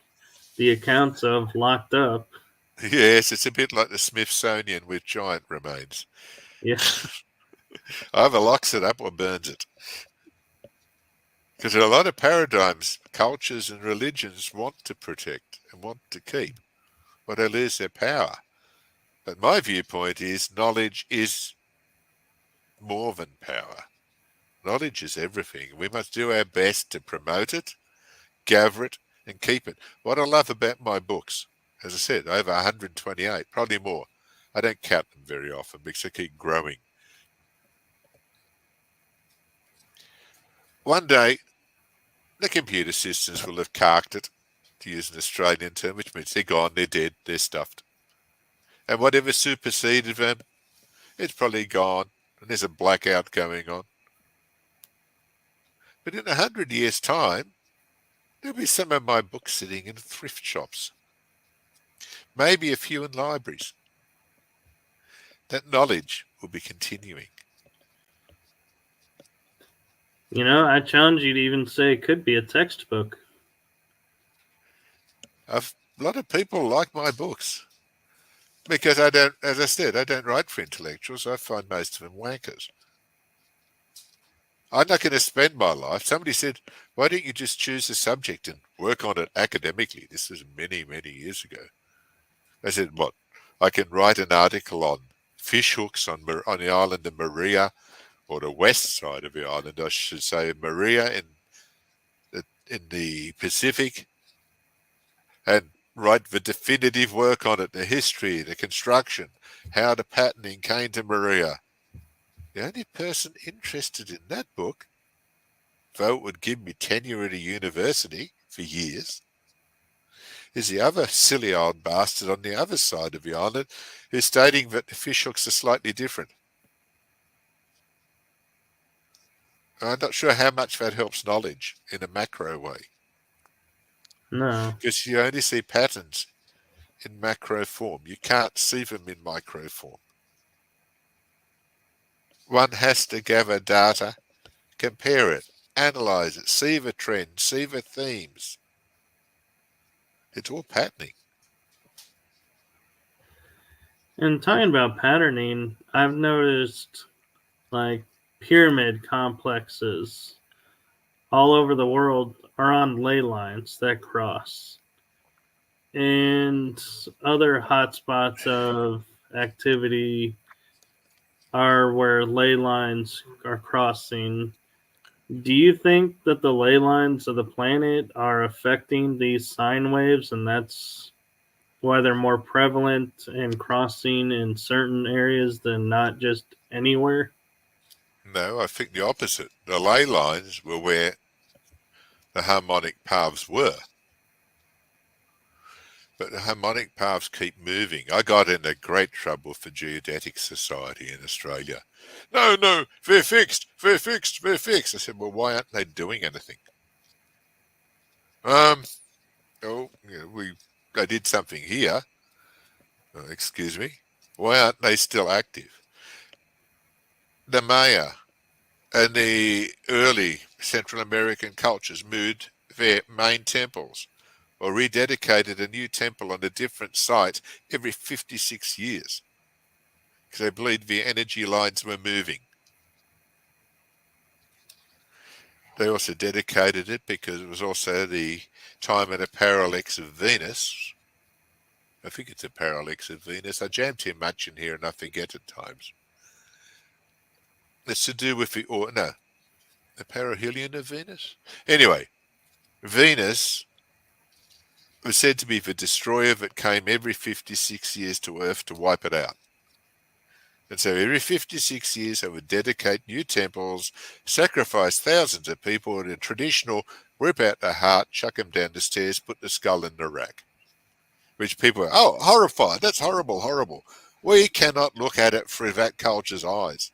the accounts of locked up. Yes, it's a bit like the Smithsonian with giant remains. Yeah. Either locks it up or burns it. Because there are a lot of paradigms, cultures and religions want to protect and want to keep, or they lose their power. But my viewpoint is knowledge is more than power. Knowledge is everything. We must do our best to promote it, gather it, and keep it. What I love about my books, as I said, over 128, probably more. I don't count them very often because they keep growing. One day, the computer systems will have carked it, to use an Australian term, which means they're gone, they're dead, they're stuffed. And whatever superseded them, it's probably gone, and there's a blackout going on. But in 100 years' time, there'll be some of my books sitting in thrift shops, maybe a few in libraries. That knowledge will be continuing. I challenge you to even say it could be a textbook. A lot of people like my books because I don't, as I said, I don't write for intellectuals. I find most of them wankers. I'm not going to spend my life. Somebody said, why don't you just choose a subject and work on it academically? This was many, many years ago. I said, what? I can write an article on fish hooks on the island of Maria, or the west side of the island, I should say, Maria in the Pacific, and write the definitive work on it, the history, the construction, how the patterning came to Maria. The only person interested in that book, though it would give me tenure at a university for years, is the other silly old bastard on the other side of the island who's stating that the fish hooks are slightly different. I'm not sure how much that helps knowledge in a macro way, No. because you only see patterns in macro form. You can't see them in micro form. One has to gather data, compare it, analyze it, see the trends, see the themes. It's all patterning. And talking about patterning, I've noticed like pyramid complexes all over the world are on ley lines that cross. And other hotspots of activity are where ley lines are crossing. Do you think that the ley lines of the planet are affecting these sine waves, and that's why they're more prevalent and crossing in certain areas than not just anywhere? No, I think the opposite. The ley lines were where the harmonic paths were. But the harmonic paths keep moving. I got into great trouble for Geodetic Society in Australia. No, they're fixed. I said, well, why aren't they doing anything? They did something here. Excuse me. Why aren't they still active? The Maya and the early Central American cultures moved their main temples or rededicated a new temple on a different site every 56 years because they believed the energy lines were moving. They also dedicated it because it was also the time of the parallax of Venus. I think it's a parallax of Venus. I jam too much in here and I forget at times. It's to do with the perihelion of Venus. Anyway, Venus was said to be the destroyer that came every 56 years to Earth to wipe it out. And so every 56 years they would dedicate new temples, sacrifice thousands of people in a traditional rip out the heart, chuck them down the stairs, put the skull in the rack. Which people are, oh, horrified, that's horrible, horrible. We cannot look at it through that culture's eyes.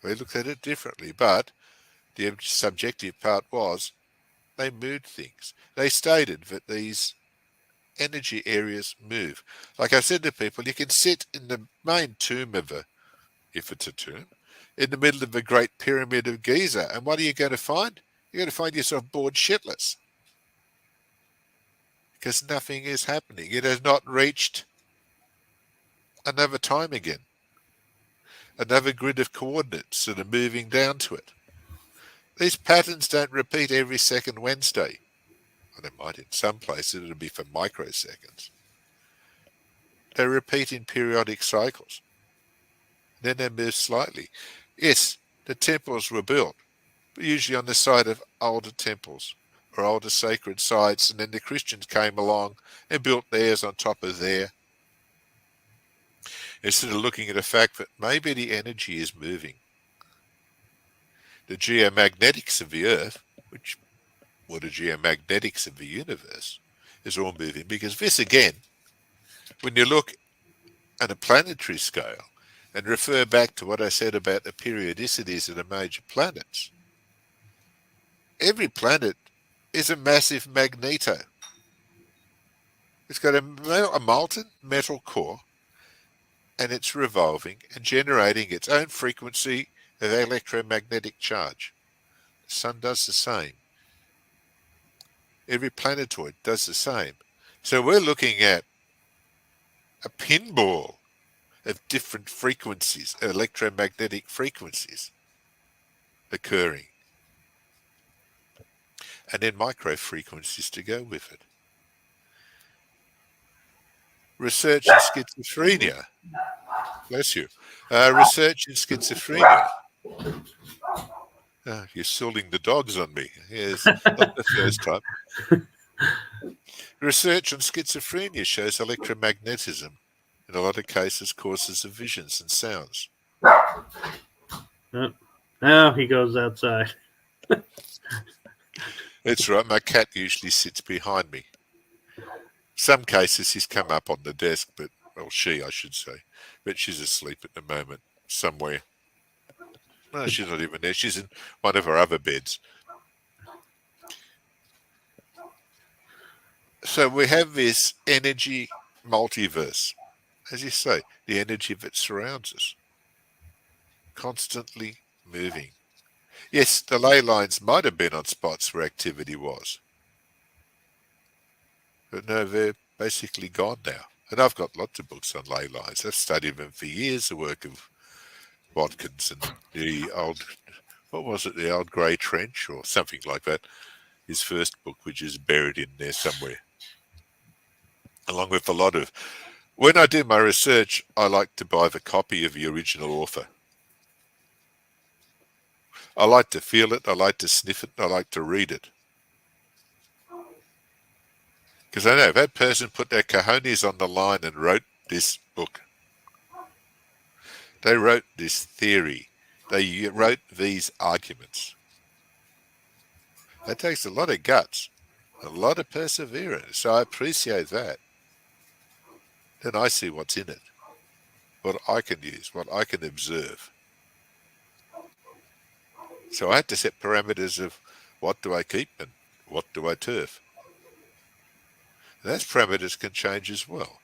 We looked at it differently, but the subjective part was they moved things. They stated that these energy areas move. Like I said to people, you can sit in the main tomb of if it's a tomb, in the middle of the Great Pyramid of Giza, and what are you going to find? You're going to find yourself bored shitless. Because nothing is happening. It has not reached another time again. Another grid of coordinates that are moving down to it. These patterns don't repeat every second Wednesday. Well, they might in some places, it'll be for microseconds. They repeat in periodic cycles. Then they move slightly. Yes, the temples were built, but usually on the site of older temples or older sacred sites, and then the Christians came along and built theirs on top of there, instead of looking at the fact that maybe the energy is moving. The geomagnetics of the Earth, or the geomagnetics of the universe, is all moving, because this again, when you look at a planetary scale and refer back to what I said about the periodicities of the major planets, every planet is a massive magneto. It's got a molten metal core, and it's revolving and generating its own frequency of electromagnetic charge. The sun does the same. Every planetoid does the same. So we're looking at a pinball of different frequencies, electromagnetic frequencies occurring, and then micro frequencies to go with it. Research in schizophrenia. Bless you. Research in schizophrenia. You're salting the dogs on me. Yes, not the first time. Research on schizophrenia shows electromagnetism in a lot of cases causes of visions and sounds. Now he goes outside. That's right. My cat usually sits behind me. Some cases he's come up on the desk, but, well, she, I should say. But she's asleep at the moment somewhere. No, she's not even there. She's in one of our other beds. So we have this energy multiverse. As you say, the energy that surrounds us, constantly moving. Yes, the ley lines might have been on spots where activity was, but no, they're basically gone now. And I've got lots of books on ley lines. I've studied them for years, the work of Watkins and the old, what was it, the old Grey Trench or something like that, his first book, which is buried in there somewhere, along with a lot of... When I do my research, I like to buy the copy of the original author. I like to feel it, I like to sniff it, I like to read it. Because I know that person put their cojones on the line and wrote this book. They wrote this theory. They wrote these arguments. That takes a lot of guts, a lot of perseverance. So I appreciate that. Then I see what's in it, what I can use, what I can observe. So I had to set parameters of what do I keep and what do I turf. And those parameters can change as well.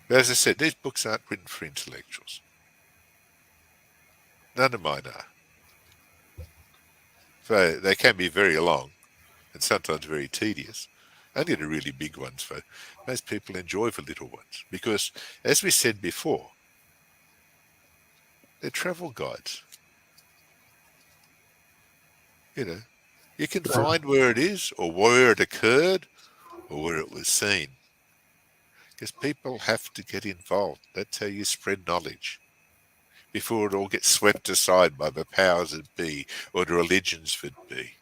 But as I said, these books aren't written for intellectuals. None of mine are. So they can be very long and sometimes very tedious. Only the really big ones, though. Most people enjoy the little ones because, as we said before, they're travel guides. You know, you can find where it is or where it occurred or where it was seen. Because people have to get involved. That's how you spread knowledge. Before it all gets swept aside by the powers that be or the religions that be.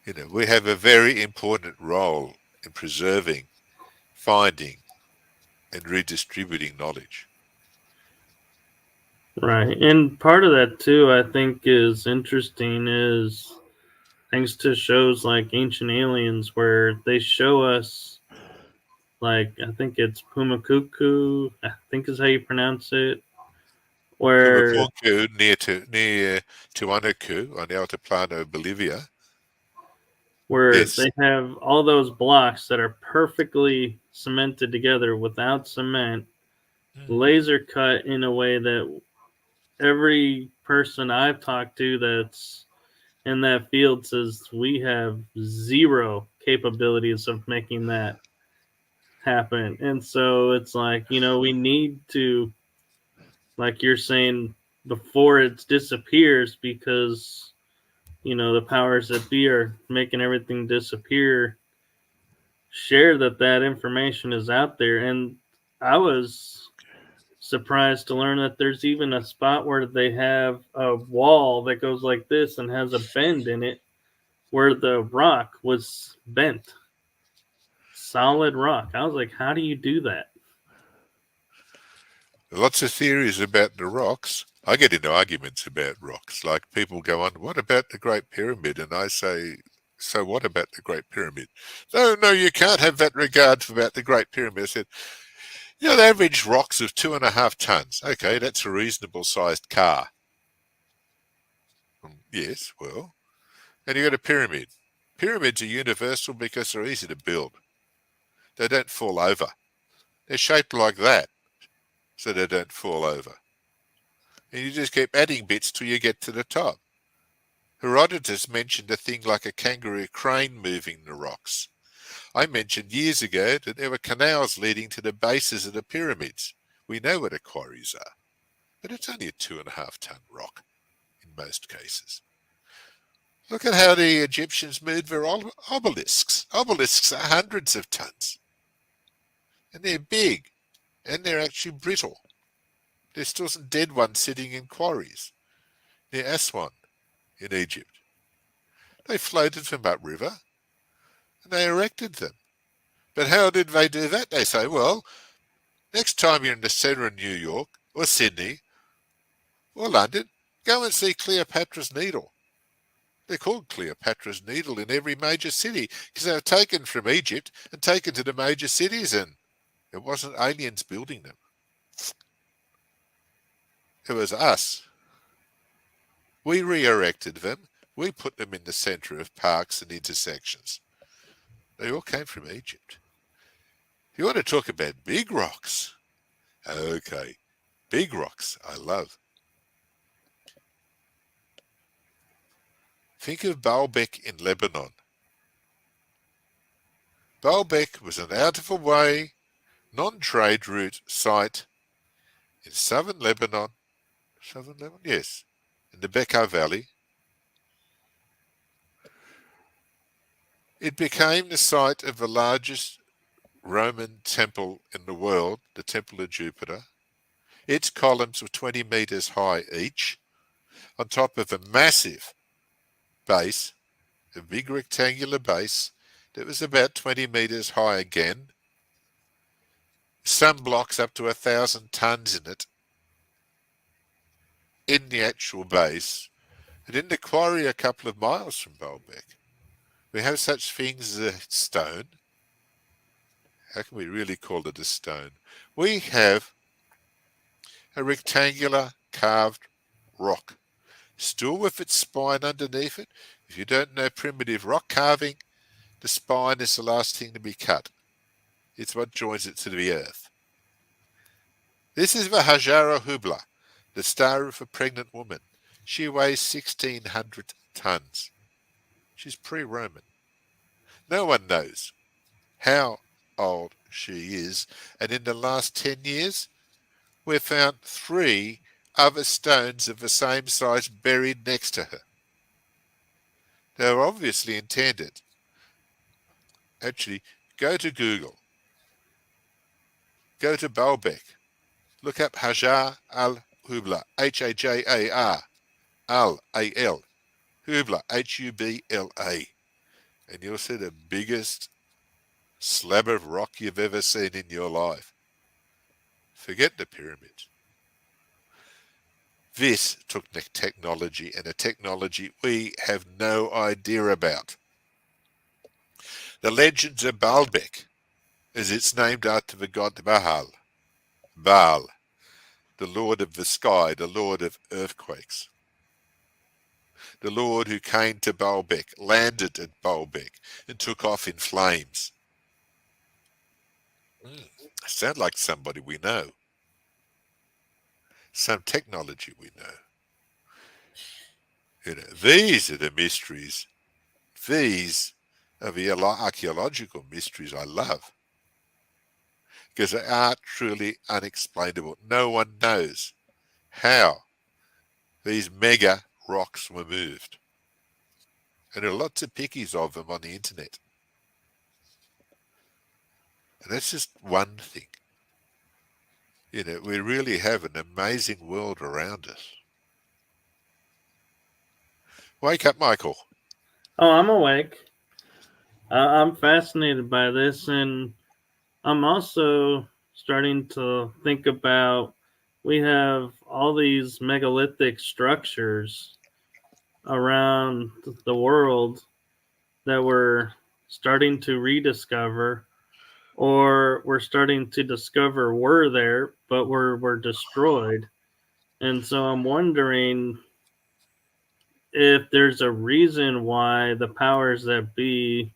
You know, we have a very important role in preserving, finding, and redistributing knowledge. Right. And part of that, too, I think is interesting is thanks to shows like Ancient Aliens, where they show us, like, I think it's Pumakuku, I think is how you pronounce it, where Pumapunku near Tiwanaku on the Altiplano of Bolivia. Yes. they have all those blocks that are perfectly cemented together without cement, laser cut in a way that every person I've talked to that's in that field says we have zero capabilities of making that happen. And so it's like, we need to, like you're saying, before it disappears, because the powers that be are making everything disappear, share that information is out there. And I was surprised to learn that there's even a spot where they have a wall that goes like this and has a bend in it where the rock was bent. Solid rock. I was like, how do you do that? Lots of theories about the rocks. I get into arguments about rocks. Like people go on, what about the Great Pyramid? And I say, so what about the Great Pyramid? No, you can't have that regard about the Great Pyramid. I said, the average rocks of 2.5 tons. Okay, that's a reasonable sized car. Yes, well, and you got a pyramid. Pyramids are universal because they're easy to build. They don't fall over. They're shaped like that, so they don't fall over. And you just keep adding bits till you get to the top. Herodotus mentioned a thing like a kangaroo crane moving the rocks. I mentioned years ago that there were canals leading to the bases of the pyramids. We know what the quarries are, but it's only a 2.5 ton rock in most cases. Look at how the Egyptians moved their obelisks. Obelisks are hundreds of tons, and they're big, and they're actually brittle. There's still some dead ones sitting in quarries near Aswan in Egypt. They floated from upriver, and they erected them. But how did they do that? They say, well, next time you're in the centre of New York or Sydney or London, go and see Cleopatra's Needle. They're called Cleopatra's Needle in every major city because they were taken from Egypt and taken to the major cities, and it wasn't aliens building them. It was us. We re-erected them. We put them in the centre of parks and intersections. They all came from Egypt. If you want to talk about big rocks, okay, big rocks I love. Think of Baalbek in Lebanon. Baalbek was an out-of-the-way, non-trade route site in southern Lebanon. Southern Lebanon? Yes, in the Bekaa Valley. It became the site of the largest Roman temple in the world, the Temple of Jupiter. Its columns were 20 metres high each, on top of a massive base, a big rectangular base that was about 20 metres high again. Some blocks up to 1,000 tons in it, in the actual base, and in the quarry a couple of miles from Baalbek. We have such things as a stone. How can we really call it a stone? We have a rectangular carved rock, still with its spine underneath it. If you don't know primitive rock carving, the spine is the last thing to be cut. It's what joins it to the earth. This is the Hajara Hubla, the star of a pregnant woman. She weighs 1,600 tons. She's pre-Roman. No one knows how old she is, and in the last 10 years, we've found 3 other stones of the same size buried next to her. They were obviously intended. Actually, go to Google. Go to Baalbek. Look up Hajar al-Hubla, Hajar, Al-A-L, Hubla, Hubla, and you'll see the biggest slab of rock you've ever seen in your life. Forget the pyramids. This took technology, and a technology we have no idea about. The legends of Baalbek, as it's named after the god Baal, the lord of the sky, the lord of earthquakes. The lord who came to Baalbek, landed at Baalbek, and took off in flames. Sound like somebody we know. Some technology we know. These are the mysteries. These are the archaeological mysteries I love, because they are truly unexplainable. No one knows how these mega rocks were moved. And there are lots of pickies of them on the internet. And that's just one thing. We really have an amazing world around us. Wake up, Michael. Oh, I'm awake. I'm fascinated by this, and I'm also starting to think about we have all these megalithic structures around the world that we're starting to rediscover, or we're starting to discover were there, but were destroyed. And so I'm wondering if there's a reason why the powers that be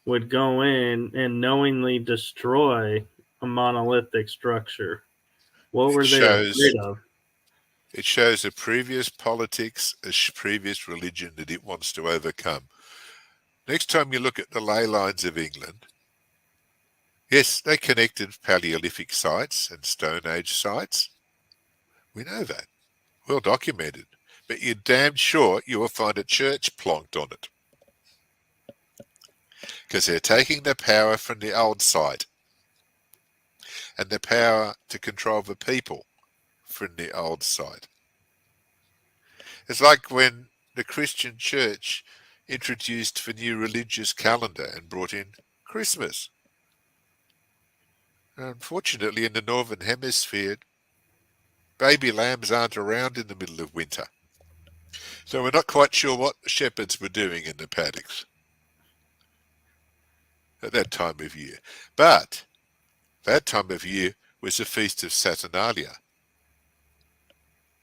would go in and knowingly destroy a monolithic structure. What It were they shows afraid of? it shows a previous politics, a previous religion that it wants to overcome. Next time you look at the ley lines of England, yes, they connected Paleolithic sites and Stone Age sites. We know that. Well documented. But you're damn sure you will find a church plonked on it. Because they're taking the power from the old site and the power to control the people from the old site. It's like when the Christian church introduced the new religious calendar and brought in Christmas. Unfortunately, in the Northern Hemisphere, baby lambs aren't around in the middle of winter. So we're not quite sure what the shepherds were doing in the paddocks at that time of year. But that time of year was the feast of Saturnalia.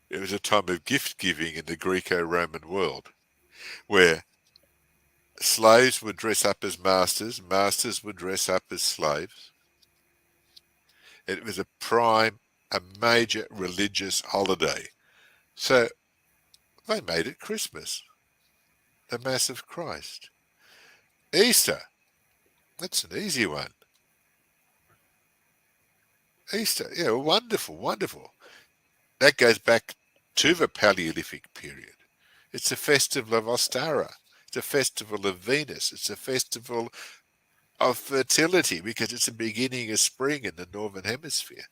It was a time of gift giving in the Greco-Roman world, where slaves would dress up as masters, masters would dress up as slaves. It was a major religious holiday. So they made it Christmas, the Mass of Christ. Easter, that's an easy one. Easter, yeah, wonderful, wonderful. That goes back to the Paleolithic period. It's a festival of Ostara. It's a festival of Venus. It's a festival of fertility because it's the beginning of spring in the Northern Hemisphere.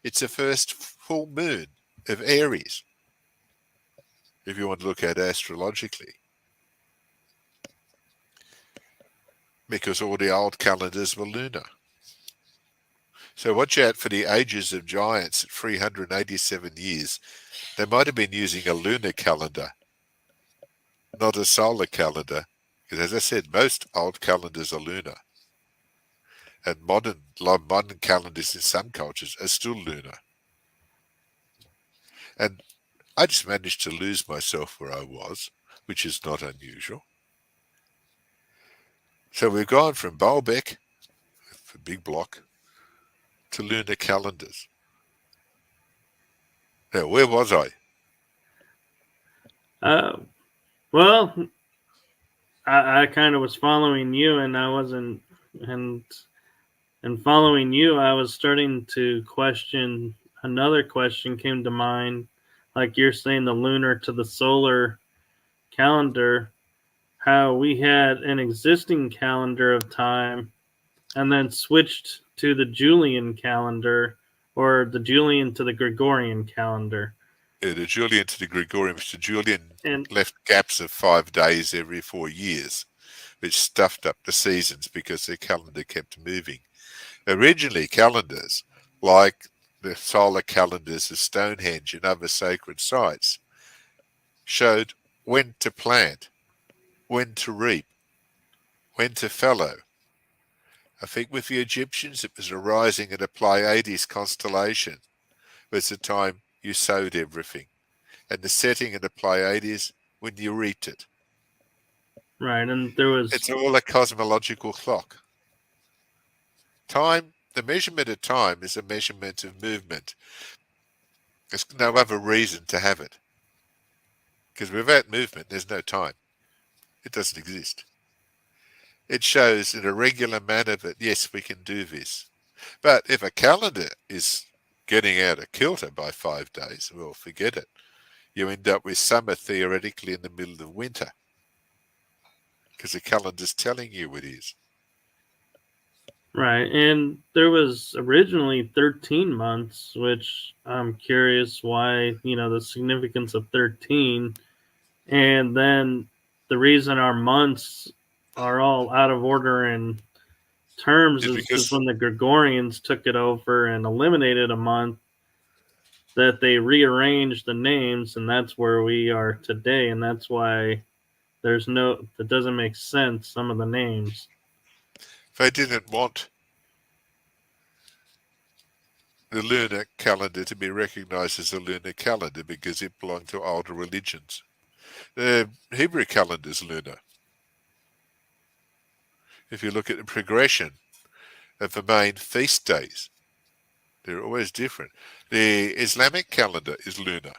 It's the first full moon of Aries, if you want to look at it astrologically. Because all the old calendars were lunar. So watch out for the ages of giants at 387 years. They might have been using a lunar calendar, not a solar calendar. Because as I said, most old calendars are lunar. And modern calendars in some cultures are still lunar. And I just managed to lose myself where I was, which is not unusual. So we've gone from Baalbek, a big block, to lunar calendars. Now, where was I? Uh, well, I kind of was following you, and I wasn't, and following you, I was starting to question. Another question came to mind, like you're saying, the lunar to the solar calendar. How we had an existing calendar of time, and then switched to the Julian calendar, or the Julian to the Gregorian calendar. The Julian to the Gregorian. Mr. Julian And left gaps of 5 days every 4 years, which stuffed up the seasons because their calendar kept moving. Originally, calendars, like the solar calendars of Stonehenge and other sacred sites, showed when to plant, when to reap, when to fallow. I think with the Egyptians it was arising at a Pleiades constellation was the time you sowed everything, and the setting of the Pleiades when you reaped it. right, and there was It's all a cosmological clock. Time, the measurement of time is a measurement of movement. There's no other reason to have it. Because without movement, there's no time. It doesn't exist. It shows in a regular manner that, yes, we can do this. But if a calendar is getting out of kilter by 5 days, well, forget it. You end up with summer theoretically in the middle of winter. Because the calendar's telling you it is. Right. And there was originally 13 months, which I'm curious why, the significance of 13. And then the reason our months are all out of order in terms Is is because because when the Gregorians took it over and eliminated a month, that they rearranged the names, and that's where we are today. And that's why that doesn't make sense, some of the names. they didn't want the lunar calendar to be recognized as a lunar calendar because it belonged to older religions. The Hebrew calendar is lunar. If you look at the progression of the main feast days, they're always different. The Islamic calendar is lunar.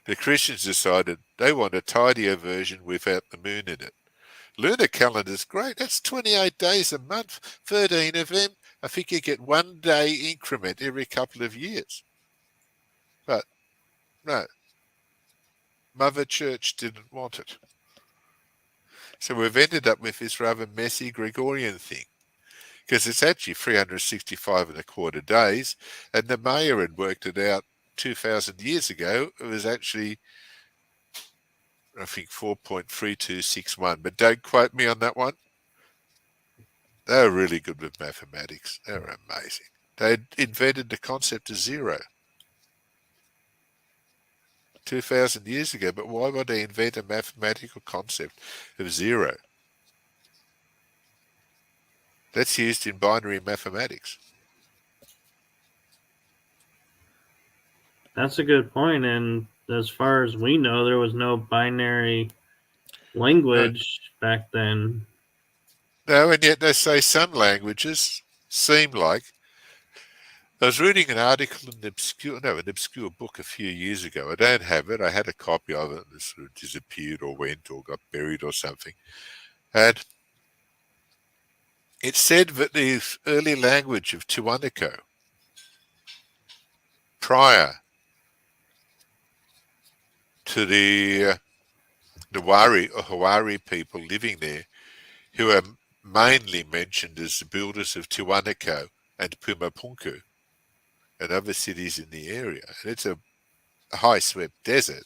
The Christians decided they want a tidier version without the moon in it. Lunar calendar's great. That's 28 days a month, 13 of them. I think you get 1 day increment every couple of years. But no, Mother Church didn't want it. So we've ended up with this rather messy Gregorian thing, because it's actually 365 and a quarter days, and the mayor had worked it out 2,000 years ago. It was actually, I think, 4.3261, but don't quote me on that one. They're really good with mathematics. They're amazing. They invented the concept of zero 2,000 years ago, but why would they invent a mathematical concept of zero? That's used in binary mathematics. That's a good point. And as far as we know, there was no binary No, language back then. no, and yet they say some languages seem like. I was reading an article in an obscure book a few years ago. I don't have it. I had a copy of it and it sort of disappeared or went or got buried or something. And it said that the early language of Tiwanaku, prior to the Wari or Hawari people living there, who are mainly mentioned as the builders of Tiwanaku and Pumapunku and other cities in the area. And it's a high-swept desert.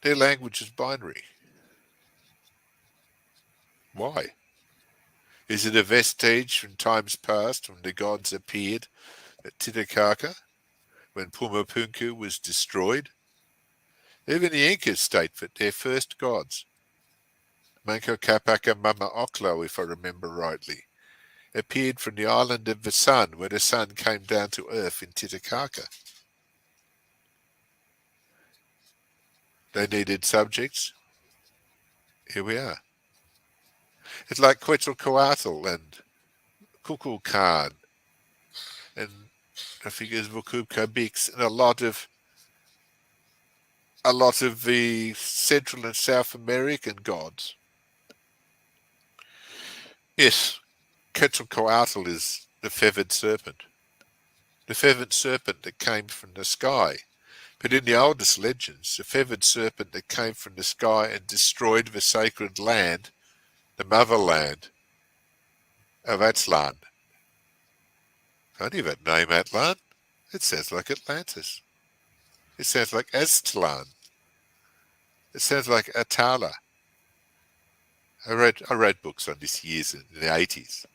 Their language is binary. Why? Is it a vestige from times past when the gods appeared at Titicaca, when Pumapunku was destroyed? Even the Incas state that their first gods, Manco Capac and Mama Oclo, if I remember rightly, appeared from the island of the sun when the sun came down to earth in Titicaca. They needed subjects. Here we are. It's like Quetzalcoatl and Kukulkan and I think it's Vukubka and a lot of the Central and South American gods. Yes, Quetzalcoatl is the feathered serpent that came from the sky. But in the oldest legends, the feathered serpent that came from the sky and destroyed the sacred land, the motherland of Atlan. Can't even name Atlan. It sounds like Atlantis. It sounds like Aztlan. It sounds like Atala. I read books on this years in the 80s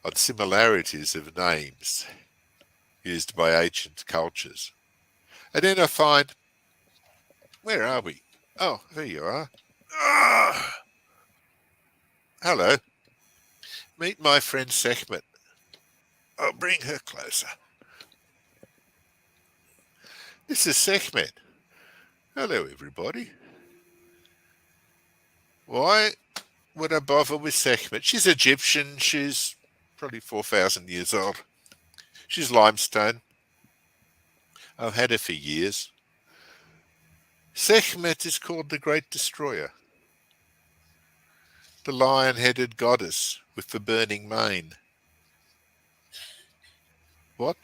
on similarities of names used by ancient cultures. And then I find, where are we? Oh, there you are. Ah, hello. Meet my friend Sekhmet. I'll bring her closer. This is Sekhmet. Hello, everybody. Why would I bother with Sekhmet? She's Egyptian. She's probably 4,000 years old. She's limestone. I've had her for years. Sekhmet is called the Great Destroyer, the lion-headed goddess with the burning mane. What?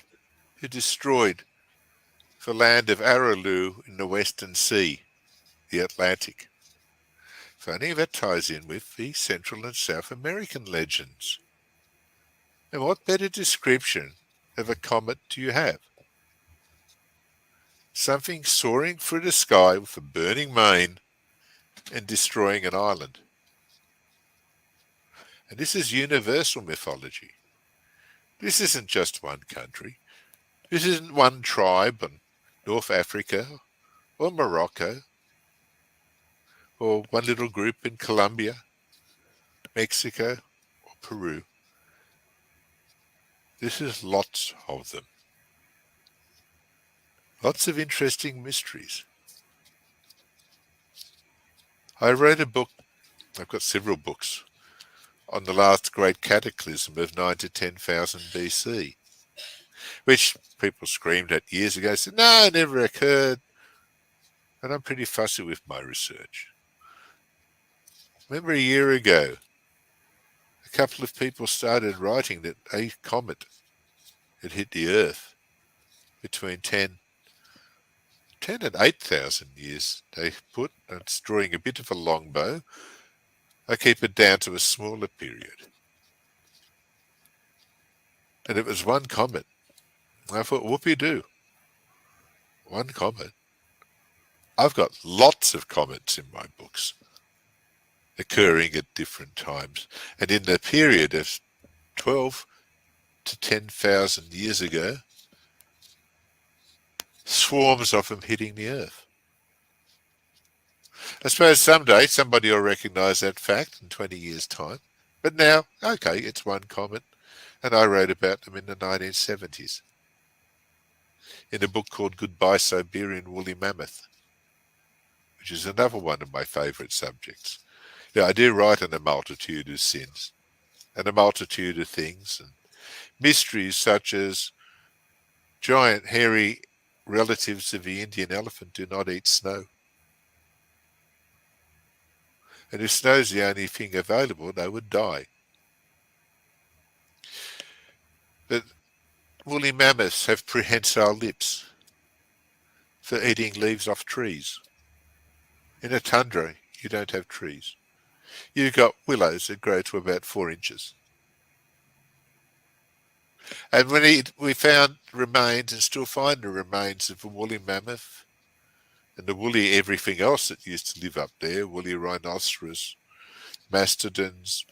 Who destroyed the land of Araloo in the Western Sea, the Atlantic. Funny, that ties in with the Central and South American legends. And what better description of a comet do you have? Something soaring through the sky with a burning mane and destroying an island. And this is universal mythology. This isn't just one country. This isn't one tribe in North Africa or Morocco or one little group in Colombia, Mexico or Peru. This is lots of them. Lots of interesting mysteries. I wrote a book, I've got several books, on the last great cataclysm of 9 to 10,000 BC, which people screamed at years ago, said, no, it never occurred. And I'm pretty fussy with my research. Remember a year ago, a couple of people started writing that a comet had hit the Earth between 10 and 8,000 years, they put. It's drawing a bit of a long bow. I keep it down to a smaller period. And it was one comet. I thought, whoopee-doo. One comet. I've got lots of comets in my books occurring at different times. And in the period of 12 to 10,000 years ago, swarms of them hitting the Earth. I suppose someday somebody will recognise that fact in 20 years' time. But now, okay, it's one comet, and I wrote about them in the 1970s in a book called Goodbye Siberian Woolly Mammoth, which is another one of my favourite subjects. Yeah, I do write on a multitude of sins and a multitude of things and mysteries such as giant hairy relatives of the Indian elephant do not eat snow. And if snow's the only thing available, they would die. But woolly mammoths have prehensile lips for eating leaves off trees. In a tundra, you don't have trees. You've got willows that grow to about 4 inches. And when we found remains and still find the remains of a woolly mammoth and the woolly everything else that used to live up there, woolly rhinoceros, mastodons,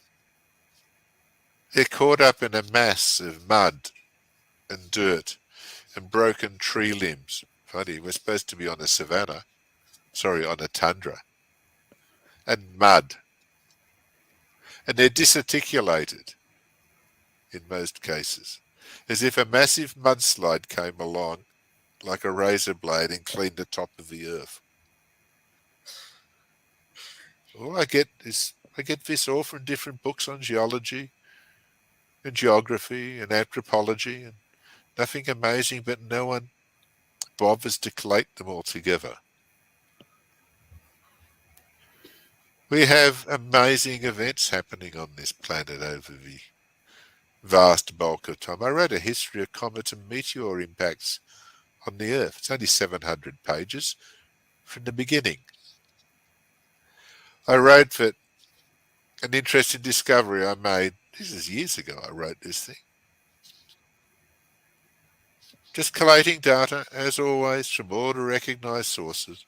they're caught up in a mass of mud and dirt and broken tree limbs. Funny, we're supposed to be on a savanna, on a tundra, and mud. And they're disarticulated in most cases, as if a massive mudslide came along like a razor blade and cleaned the top of the earth. All I get this all from different books on geology and geography and anthropology, and nothing amazing, but no one bothers to collate them all together. We have amazing events happening on this planet over the vast bulk of time. I wrote a history of comet and meteor impacts on the Earth. It's only 700 pages from the beginning. I wrote that an interesting discovery I made, this is years ago I wrote this thing. Just collating data, as always, from all the recognised sources.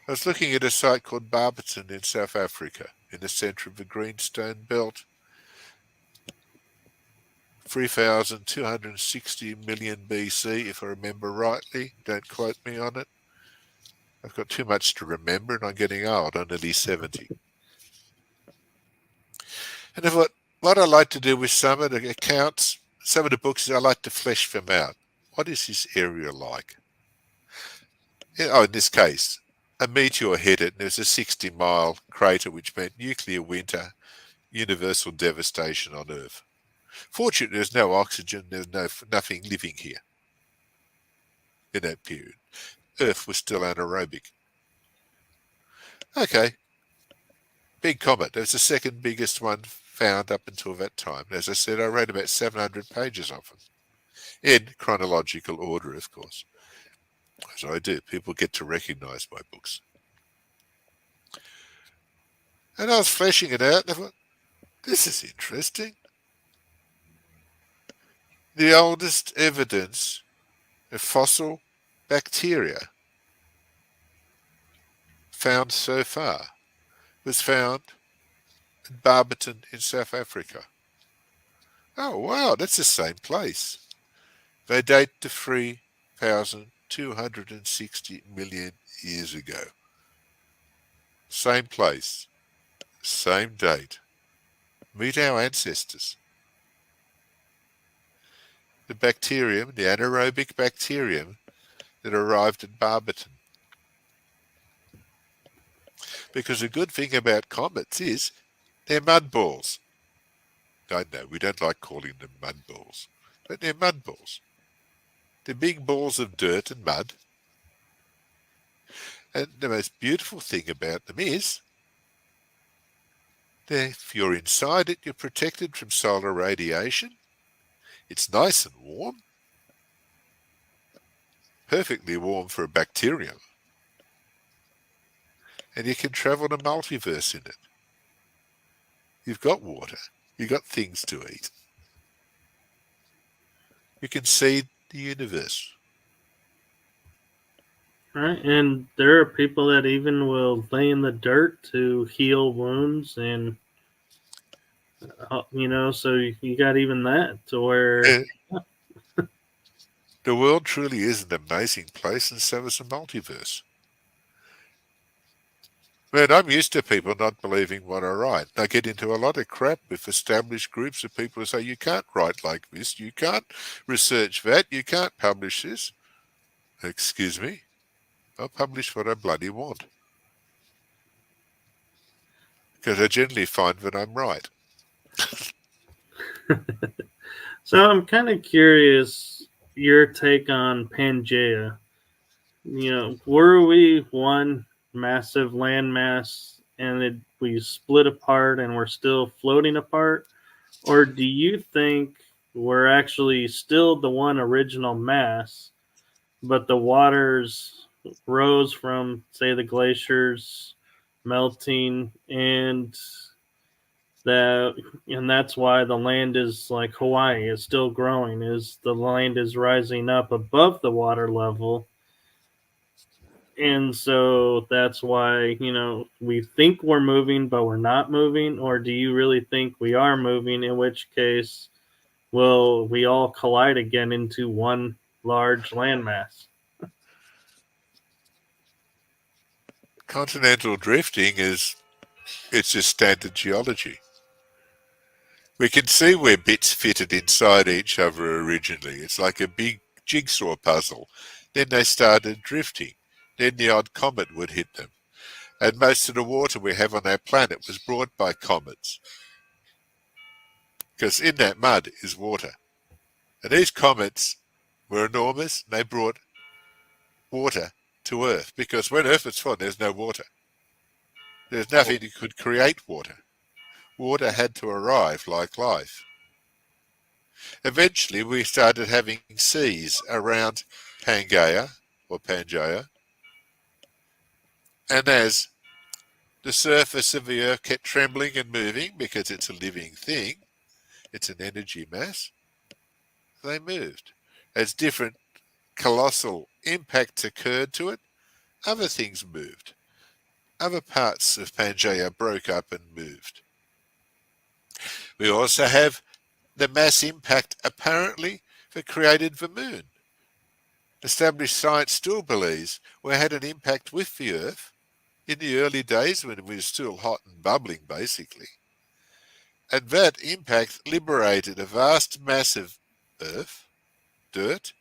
I was looking at a site called Barberton in South Africa, in the centre of the Greenstone Belt. 3,260 million BC, if I remember rightly. Don't quote me on it. I've got too much to remember and I'm getting old. I'm nearly 70. And I thought, what I like to do with some of the accounts, some of the books, is I like to flesh them out. What is this area like? In this case, a meteor hit it and there was a 60-mile crater which meant nuclear winter, universal devastation on Earth. Fortunately, there's no oxygen, there's nothing living here in that period. Earth was still anaerobic. Okay, big comet. It was the second biggest one found up until that time. As I said, I wrote about 700 pages of them, in chronological order, of course. As I do, people get to recognise my books. And I was fleshing it out, and I thought, this is interesting. The oldest evidence of fossil bacteria found so far was found in Barberton in South Africa. Oh, wow, that's the same place. They date to 3,260 million years ago. Same place, same date. Meet our ancestors. The bacterium, the anaerobic bacterium that arrived at Barberton. Because the good thing about comets is they're mud balls. I know we don't like calling them mud balls, but they're mud balls. They're big balls of dirt and mud. And the most beautiful thing about them is that if you're inside it, you're protected from solar radiation. It's nice and warm, perfectly warm for a bacterium. And you can travel the multiverse in it. You've got water. You've got things to eat. You can see the universe. Right, and there are people that even will lay in the dirt to heal wounds, and so you got even that to where. Uh, the world truly is an amazing place, and so is the multiverse. Man, I'm used to people not believing what I write. I get into a lot of crap with established groups of people who say, you can't write like this, you can't research that, you can't publish this. Excuse me, I'll publish what I bloody want. Because I generally find that I'm right. So I'm kind of curious your take on Pangea. Were we one massive landmass and we split apart and we're still floating apart? Or do you think we're actually still the one original mass, but the waters rose from, say, the glaciers melting, that and that's why the land is like Hawaii is still growing, is the land is rising up above the water level, and so that's why we think we're moving but we're not moving? Or do you really think we are moving, in which case will we all collide again into one large landmass? Continental drifting it's just standard geology. We can see where bits fitted inside each other originally. It's like a big jigsaw puzzle. Then they started drifting. Then the odd comet would hit them. And most of the water we have on our planet was brought by comets. Because in that mud is water. And these comets were enormous, and they brought water to Earth. Because when Earth was formed, there's no water. There's nothing that could create water. Water had to arrive like life. Eventually, we started having seas around Pangaea, or Pangaea, and as the surface of the Earth kept trembling and moving, because it's a living thing, it's an energy mass, they moved. As different colossal impacts occurred to it, other things moved. Other parts of Pangaea broke up and moved. We also have the mass impact apparently that created the moon. Established science still believes we had an impact with the Earth in the early days when it was still hot and bubbling, basically. And that impact liberated a vast mass of Earth, dirt,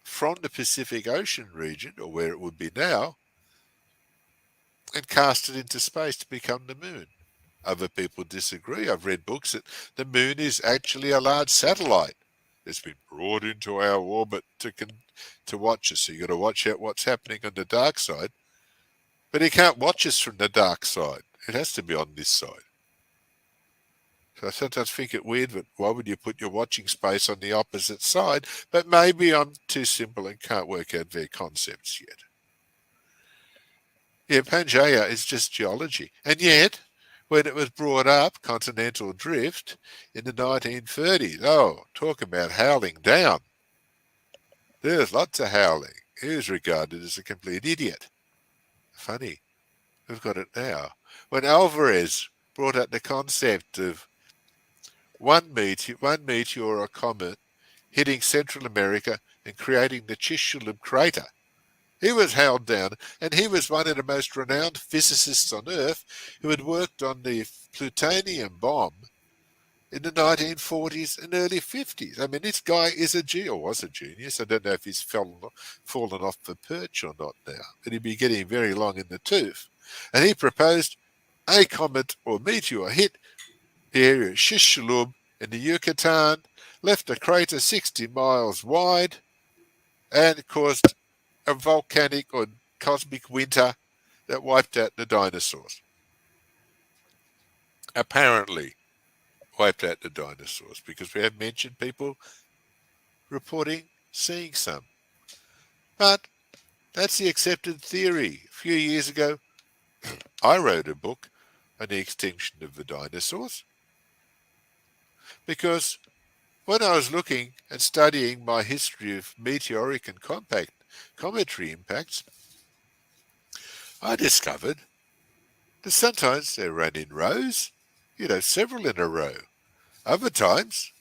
from the Pacific Ocean region, or where it would be now, and cast it into space to become the moon. Other people disagree. I've read books that the moon is actually a large satellite. It's been brought into our orbit to watch us. So you've got to watch out what's happening on the dark side. But he can't watch us from the dark side. It has to be on this side. So I sometimes think it weird, but why would you put your watching space on the opposite side? But maybe I'm too simple and can't work out their concepts yet. Yeah, Pangaea is just geology. And yet, when it was brought up, continental drift, in the 1930s, oh, talk about howling down. There's lots of howling. He was regarded as a complete idiot. Funny, we've got it now. When Alvarez brought out the concept of one meteor or comet hitting Central America and creating the Chicxulub crater, he was held down, and he was one of the most renowned physicists on Earth who had worked on the plutonium bomb in the 1940s and early 50s. I mean, this guy is was a genius. I don't know if he's fallen off the perch or not now, but he'd be getting very long in the tooth. And he proposed a comet or meteor hit the area of Chicxulub in the Yucatan, left a crater 60 miles wide, and caused a volcanic or cosmic winter that wiped out the dinosaurs. Apparently wiped out the dinosaurs, because we have mentioned people reporting seeing some. But that's the accepted theory. A few years ago, I wrote a book on the extinction of the dinosaurs, because when I was looking and studying my history of meteoric and cometary impacts, I discovered that sometimes they run in rows, several in a row. Other times,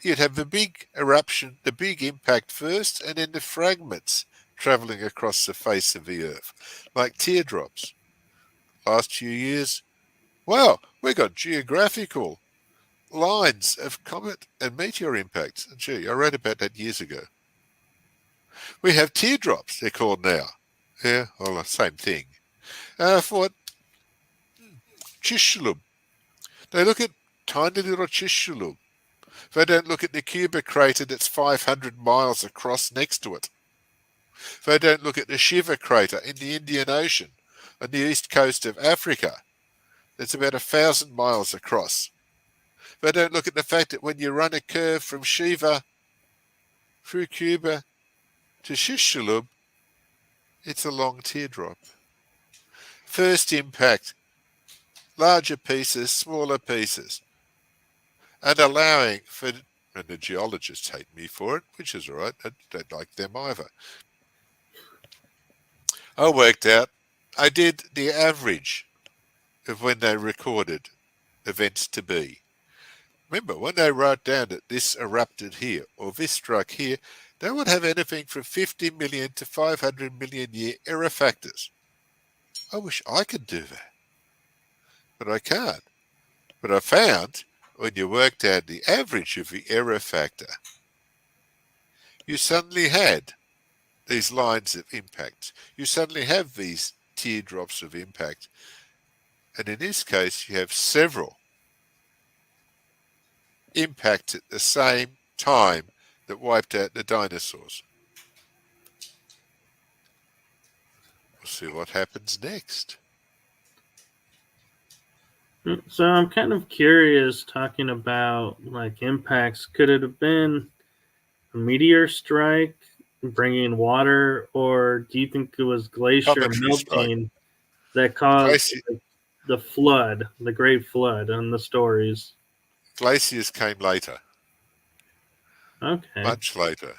you'd have the big eruption, the big impact first, and then the fragments travelling across the face of the Earth, like teardrops. Last few years, wow, we got geographical lines of comet and meteor impacts. And gee, I wrote about that years ago. We have teardrops, they're called now. Yeah, well, the same thing. For Chicxulub, they look at tiny little Chicxulub. They don't look at the Cuba crater that's 500 miles across next to it. They don't look at the Shiva crater in the Indian Ocean on the east coast of Africa that's about 1,000 miles across. They don't look at the fact that when you run a curve from Shiva through Cuba to Chicxulub, it's a long teardrop. First impact, larger pieces, smaller pieces, and allowing for, and the geologists hate me for it, which is all right, I don't like them either. I worked out, I did the average of when they recorded events to be. Remember, when they wrote down that this erupted here or this struck here, they would have anything from 50 million to 500 million year error factors. I wish I could do that, but I can't. But I found when you worked out the average of the error factor, you suddenly had these lines of impact. You suddenly have these teardrops of impact. And in this case, you have several impacts at the same time that wiped out the dinosaurs. We'll see what happens next. So I'm kind of curious, talking about like impacts. Could it have been a meteor strike bringing water, or do you think it was glacier Cometary strike. melting that caused Glacier, the flood, the Great Flood, and the stories? glaciers came later, Okay. much later.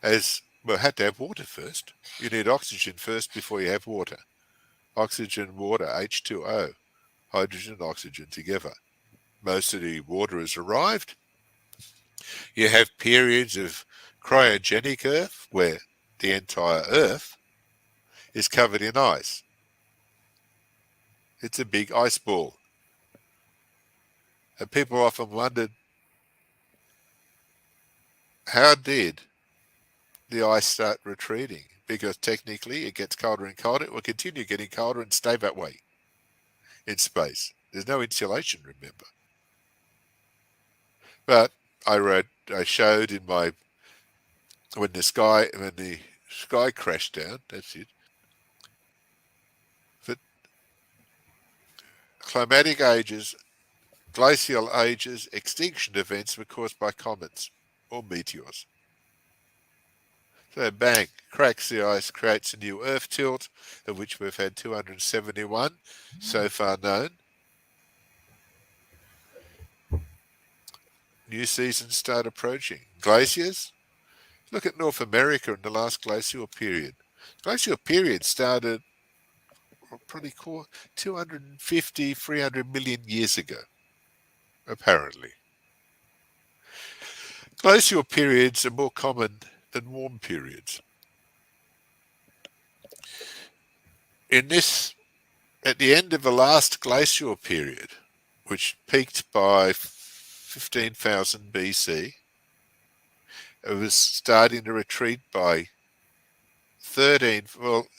As well, had to have water first. You need oxygen first before you have water. Oxygen, water, H2O, hydrogen and oxygen together. Most of the water has arrived. You have periods of cryogenic Earth where the entire Earth is covered in ice. It's a big ice ball. And people often wondered, how did the ice start retreating? Because technically it gets colder and colder. It will continue getting colder and stay that way in space. There's no insulation, remember. But I showed in my, when the sky crashed down, that's it, that climatic ages, glacial ages, extinction events were caused by comets or meteors. So bang, cracks the ice, creates a new Earth tilt, of which we've had 271 so far known. New seasons start approaching. Glaciers? Look at North America in the last glacial period. Glacial period started probably 250, 300 million years ago, apparently. Glacial periods are more common than warm periods. At the end of the last glacial period, which peaked by 15,000 BC, it was starting to retreat by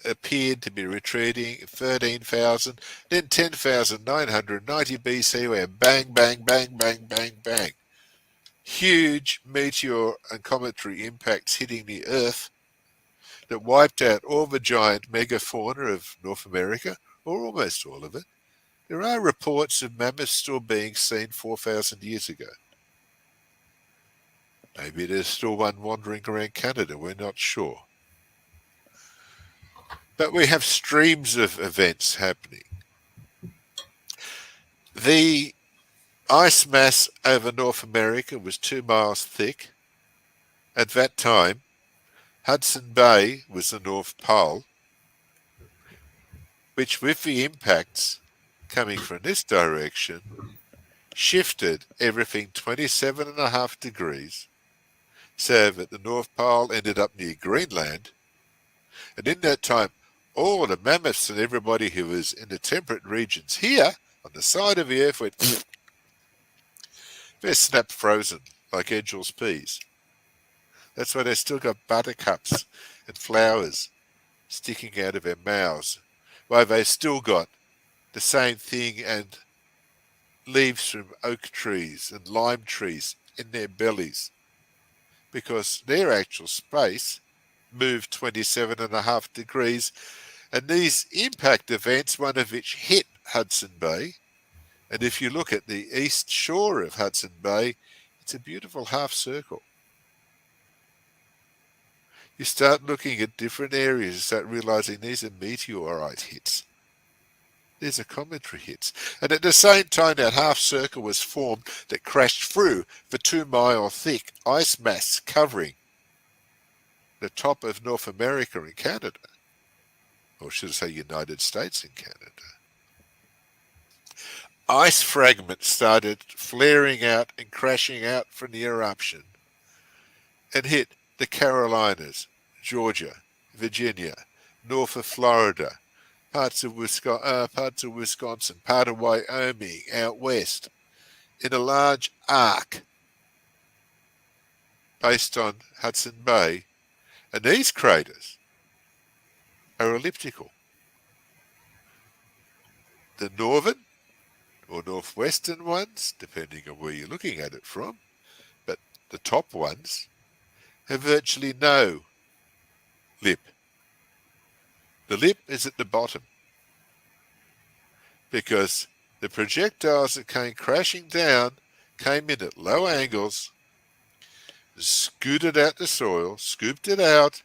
appeared to be retreating 13,000, then 10,990 BC, where bang, bang, bang, bang, bang, bang. Huge meteor and cometary impacts hitting the Earth that wiped out all the giant megafauna of North America, or almost all of it. There are reports of mammoths still being seen 4,000 years ago. Maybe there's still one wandering around Canada, we're not sure. But we have streams of events happening. The ice mass over North America was 2 miles thick. At that time, Hudson Bay was the North Pole, which with the impacts coming from this direction, shifted everything 27.5 degrees, so that the North Pole ended up near Greenland. And in that time, all the mammoths and everybody who was in the temperate regions here, on the side of the Earth, went they're snap frozen like Edgel's peas. That's why they still got buttercups and flowers sticking out of their mouths. Why they still got the same thing and leaves from oak trees and lime trees in their bellies. Because their actual space moved 27.5 degrees. And these impact events, one of which hit Hudson Bay, and if you look at the east shore of Hudson Bay, it's a beautiful half circle. You start looking at different areas, you start realizing these are meteorite hits. These are cometary hits. And at the same time, that half circle was formed that crashed through the 2 mile thick ice mass covering the top of North America and Canada. Or should I say United States and Canada. Ice fragments started flaring out and crashing out from the eruption and hit the Carolinas, Georgia, Virginia, north of Florida, parts of Wisconsin, part of Wyoming, out west, in a large arc based on Hudson Bay. And these craters are elliptical. The northern or northwestern ones, depending on where you're looking at it from, but the top ones have virtually no lip. The lip is at the bottom because the projectiles that came crashing down came in at low angles, scooted out the soil, scooped it out,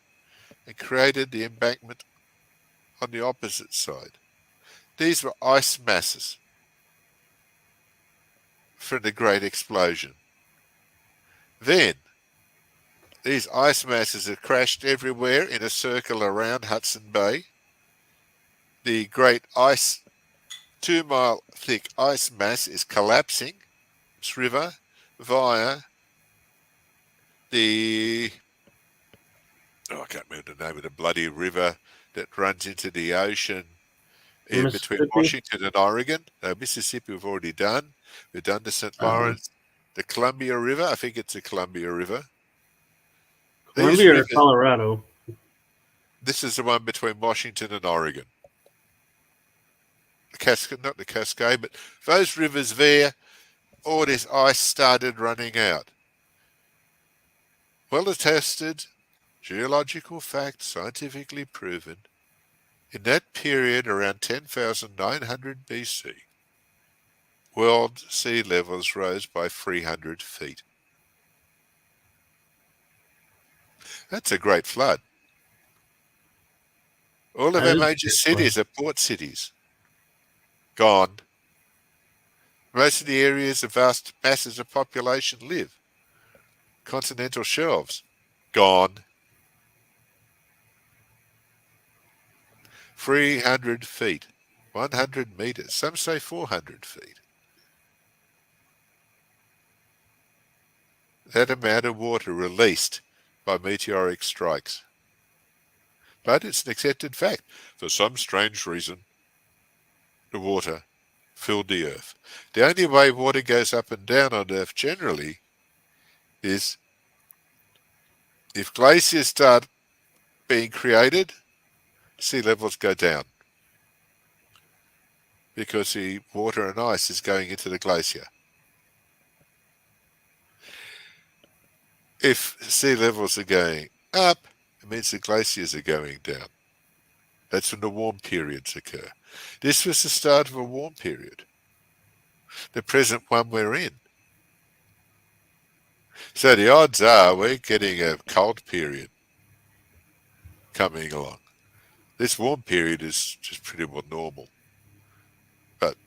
and created the embankment on the opposite side. These were ice masses from the Great Explosion. Then, these ice masses have crashed everywhere in a circle around Hudson Bay. The great 2 mile thick ice mass is collapsing its river via I can't remember the name of the bloody river that runs into the ocean in between Washington and Oregon. Mississippi we've already done. We've done the St. Lawrence, the Columbia River. I think it's the Columbia River. Columbia or Colorado? This is the one between Washington and Oregon. Not the Cascade, but those rivers there, all this ice started running out. Well attested, geological fact, scientifically proven, in that period around 10,900 BC, world sea levels rose by 300 feet. That's a great flood. All of That our is major a great flood. cities are port cities. Gone. Most of the areas of vast masses of population live. Continental shelves. Gone. 300 feet. 100 meters. Some say 400 feet. That amount of water released by meteoric strikes. But it's an accepted fact. For some strange reason, the water filled the earth. The only way water goes up and down on earth generally is if glaciers start being created, sea levels go down because the water and ice is going into the glacier. If sea levels are going up, it means the glaciers are going down. That's when the warm periods occur. This was the start of a warm period, the present one we're in. So the odds are we're getting a cold period coming along. This warm period is just pretty well normal. But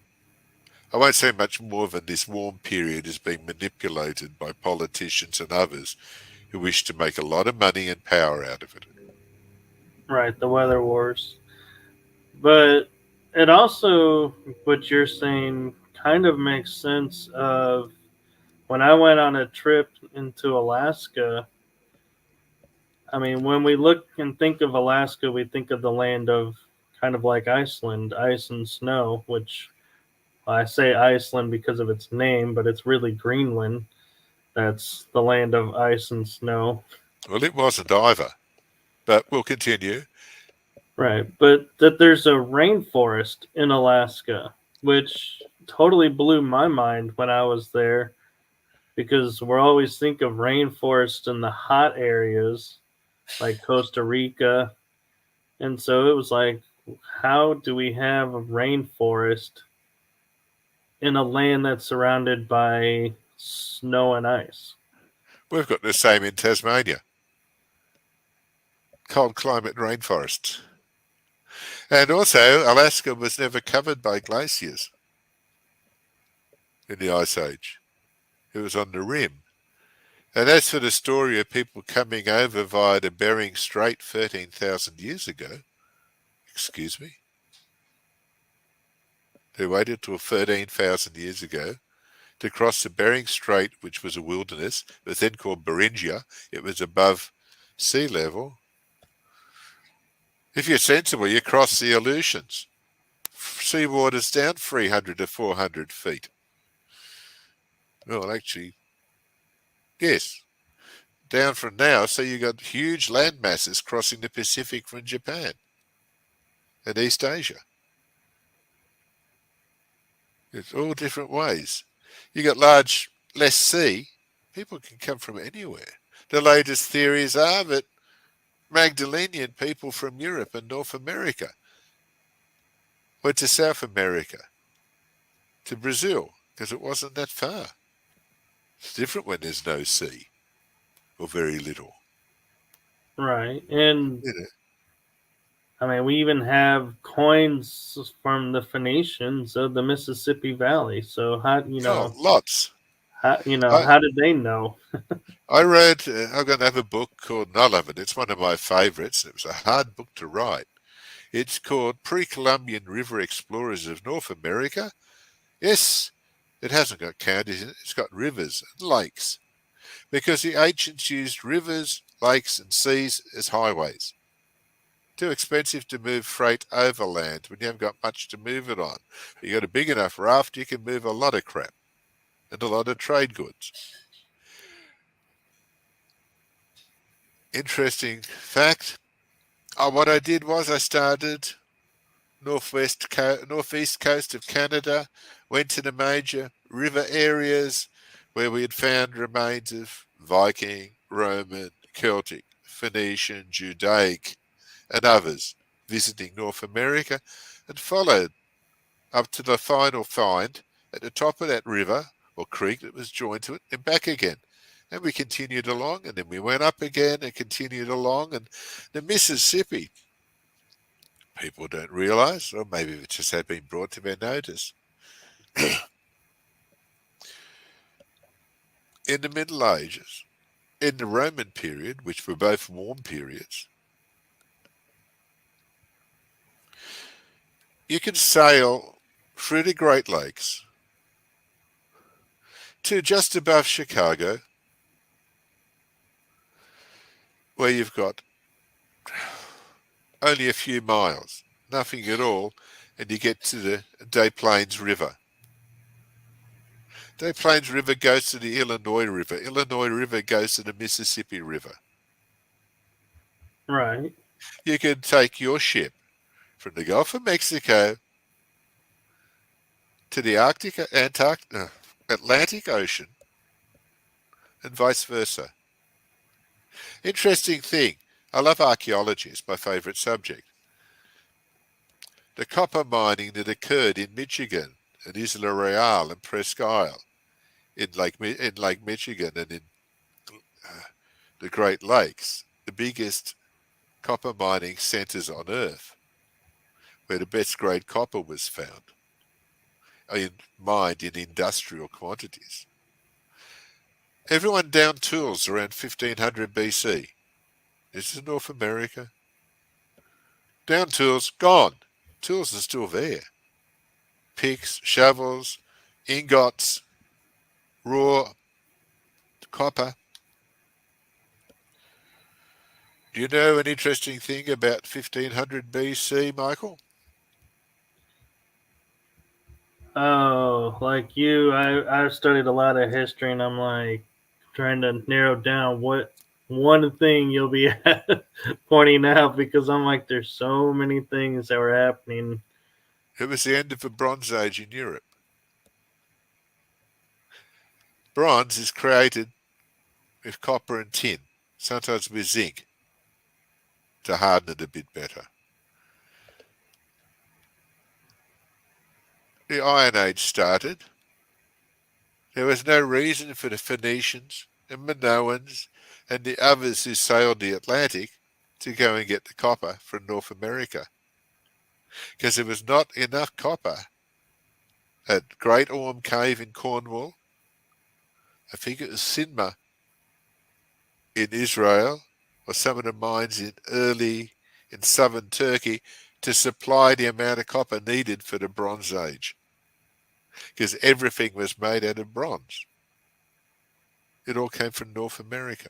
I won't say much more than this warm period is being manipulated by politicians and others who wish to make a lot of money and power out of it. Right, the weather wars. But it also, what you're saying, kind of makes sense of when I went on a trip into Alaska. I mean, when we look and think of Alaska, we think of the land of kind of like Iceland, ice and snow, which I say Iceland because of its name, but it's really Greenland. That's the land of ice and snow. Well, it wasn't either, but we'll continue. Right. But that there's a rainforest in Alaska, which totally blew my mind when I was there because we always think of rainforest in the hot areas like Costa Rica. And so it was like, how do we have a rainforest in a land that's surrounded by snow and ice? We've got the same in Tasmania. Cold climate rainforests. And also, Alaska was never covered by glaciers in the Ice Age. It was on the rim. And as for the story of people coming over via the Bering Strait 13,000 years ago, excuse me, they waited till 13,000 years ago to cross the Bering Strait, which was a wilderness. It was then called Beringia. It was above sea level. If you're sensible, you cross the Aleutians. Seawater's down 300 to 400 feet. Well, actually, yes, down from now. So you got huge land masses crossing the Pacific from Japan and East Asia. It's all different ways. You got less sea. People can come from anywhere. The latest theories are that Magdalenian people from Europe and North America went to South America, to Brazil, because it wasn't that far. It's different when there's no sea, or very little. Right. And You know. I mean, we even have coins from the Phoenicians of the Mississippi Valley. So how Oh, lots. I, how did they know? I read, I'm going to have a book called, and I love it, it's one of my favourites. It was a hard book to write. It's called Pre-Columbian River Explorers of North America. Yes, it hasn't got counties in it, it's got rivers and lakes. Because the ancients used rivers, lakes and seas as highways. Too expensive to move freight overland when you haven't got much to move it on. But you got a big enough raft, you can move a lot of crap and a lot of trade goods. Interesting fact. What I did was I started northeast coast of Canada, went to the major river areas where we had found remains of Viking, Roman, Celtic, Phoenician, Judaic, and others visiting North America, and followed up to the final find at the top of that river or creek that was joined to it and back again. And we continued along, and then we went up again and continued along. And the Mississippi, people don't realize, or maybe it just had been brought to their notice, in the Middle Ages, in the Roman period, which were both warm periods, you can sail through the Great Lakes to just above Chicago, where you've got only a few miles, nothing at all, and you get to the Des Plaines River. Des Plaines River goes to the Illinois River. Illinois River goes to the Mississippi River. Right. You can take your ship from the Gulf of Mexico to the Atlantic Ocean and vice versa. Interesting thing. I love archaeology. It's my favourite subject. The copper mining that occurred in Michigan and Isla Real and Presque Isle in Lake Michigan and in the Great Lakes, the biggest copper mining centres on Earth, where the best grade copper was found, mined in industrial quantities. Everyone down tools around 1500 BC. This is North America. Down tools, gone. Tools are still there. Picks, shovels, ingots, raw copper. Do you know an interesting thing about 1500 BC, Michael? Oh, like you, I've studied a lot of history, and I'm like trying to narrow down what one thing you'll be pointing out because I'm like, there's so many things that were happening. It was the end of the Bronze Age in Europe. Bronze is created with copper and tin, sometimes with zinc, to harden it a bit better. The Iron Age started. There was no reason for the Phoenicians and Minoans and the others who sailed the Atlantic to go and get the copper from North America, because there was not enough copper at Great Orme Cave in Cornwall. I think it was Sinma in Israel, or some of the mines in southern Turkey, to supply the amount of copper needed for the Bronze Age, because everything was made out of bronze. It all came from North America.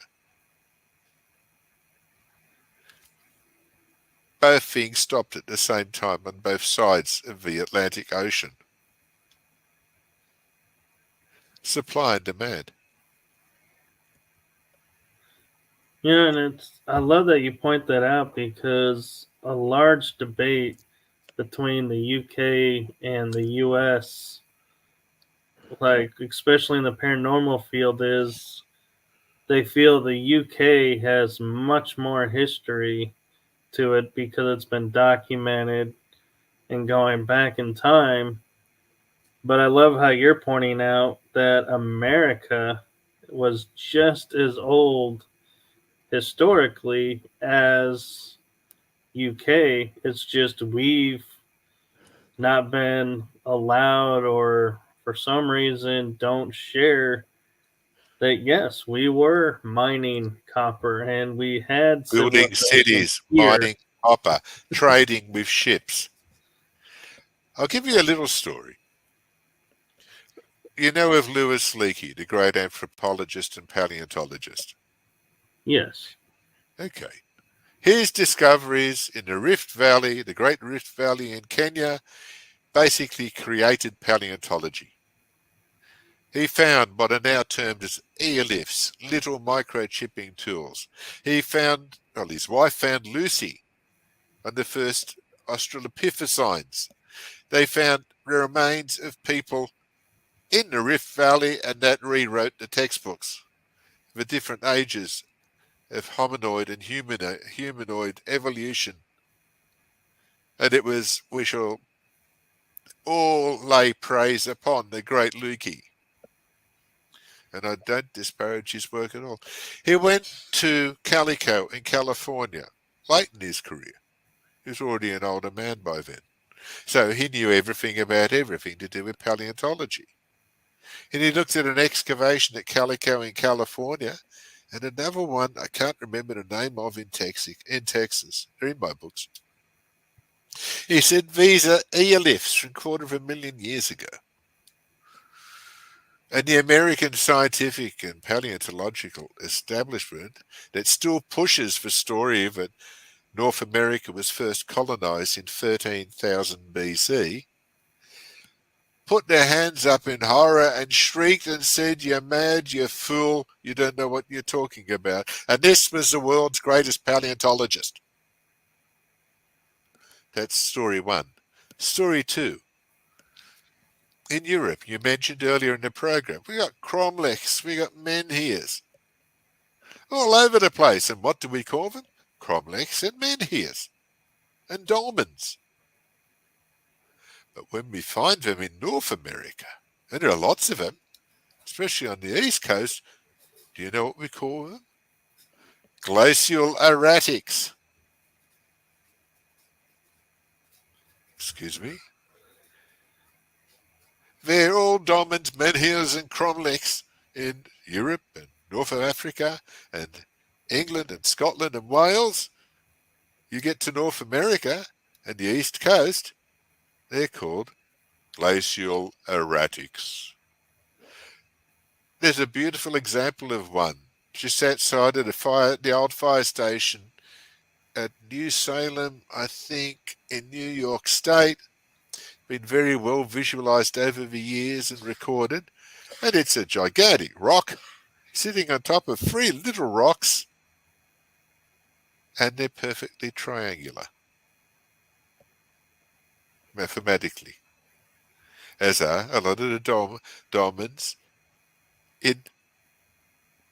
Both things stopped at the same time on both sides of the Atlantic Ocean. Supply and demand. Yeah, and I love that you point that out because a large debate between the UK and the US, like especially in the paranormal field, is they feel the UK has much more history to it because it's been documented and going back in time. But I love how you're pointing out that America was just as old historically as UK. It's just we've not been allowed or for some reason don't share that yes, we were mining copper and we had Building civilization cities, here. mining copper, trading with ships. I'll give you a little story. You know of Louis Leakey, the great anthropologist and paleontologist? Yes. Okay. His discoveries in the Rift Valley, the Great Rift Valley in Kenya, basically created paleontology. He found what are now termed as eoliths, little microchipping tools. His wife found Lucy on the first Australopithecines. They found the remains of people in the Rift Valley, and that rewrote the textbooks. The different ages of hominoid and humanoid evolution. And we shall all lay praise upon the great Lukey. and I don't disparage his work at all. He went to Calico in California late in his career. He was already an older man by then. So he knew everything about everything to do with paleontology. And he looked at an excavation at Calico in California and another one I can't remember the name of in Texas. They're in my books. He said these are eoliths from 250,000 years ago. And the American scientific and paleontological establishment that still pushes the story that North America was first colonized in 13,000 BC put their hands up in horror and shrieked and said, "You're mad, you fool, you don't know what you're talking about." And this was the world's greatest paleontologist. That's story one. Story two. In Europe, you mentioned earlier in the program, we got cromlechs, we got menhirs, all over the place. And what do we call them? Cromlechs and menhirs and dolmens. But when we find them in North America, and there are lots of them, especially on the east coast, do you know what we call them? Glacial erratics. Excuse me. They're all dolmens, menhirs and cromlechs in Europe and North Africa and England and Scotland and Wales. You get to North America and the east coast, they're called glacial erratics. There's a beautiful example of one just outside of the old fire station at New Salem, I think, in New York State. Been very well visualized over the years and recorded. And it's a gigantic rock sitting on top of three little rocks, and they're perfectly triangular mathematically, as are a lot of the dolmens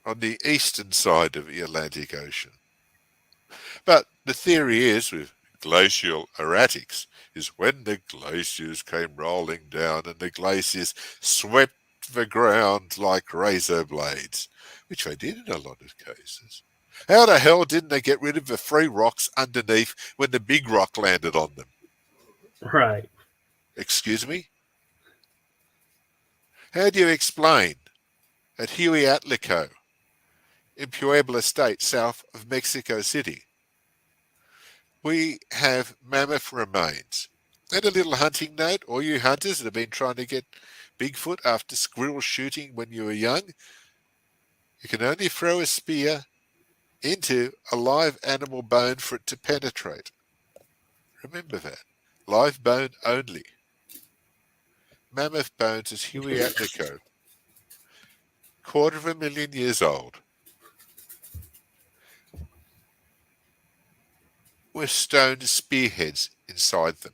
on the eastern side of the Atlantic Ocean. But the theory is with glacial erratics is when the glaciers came rolling down and the glaciers swept the ground like razor blades, which they did in a lot of cases. How the hell didn't they get rid of the three rocks underneath when the big rock landed on them? Right. Excuse me? How do you explain at Hueyatlico in Puebla State, south of Mexico City, we have mammoth remains? And a little hunting note, all you hunters that have been trying to get Bigfoot after squirrel shooting when you were young, you can only throw a spear into a live animal bone for it to penetrate. Remember that. Live bone only. Mammoth bones is Hueyatlico, 250,000 years old, with stone spearheads inside them.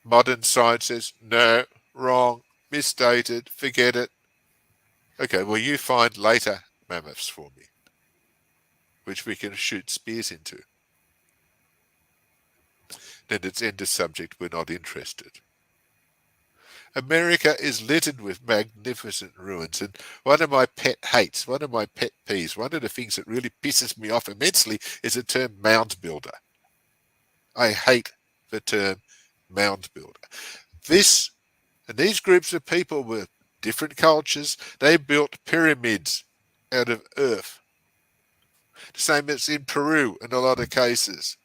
Modern science says, no, wrong, misdated, forget it. Okay, well, you find later mammoths for me, which we can shoot spears into. Then it's end of subject, we're not interested. America is littered with magnificent ruins, and one of my pet hates, one of my pet peeves, one of the things that really pisses me off immensely is the term mound builder. I hate the term mound builder. These groups of people were different cultures. They built pyramids out of earth. The same as in Peru in a lot of cases.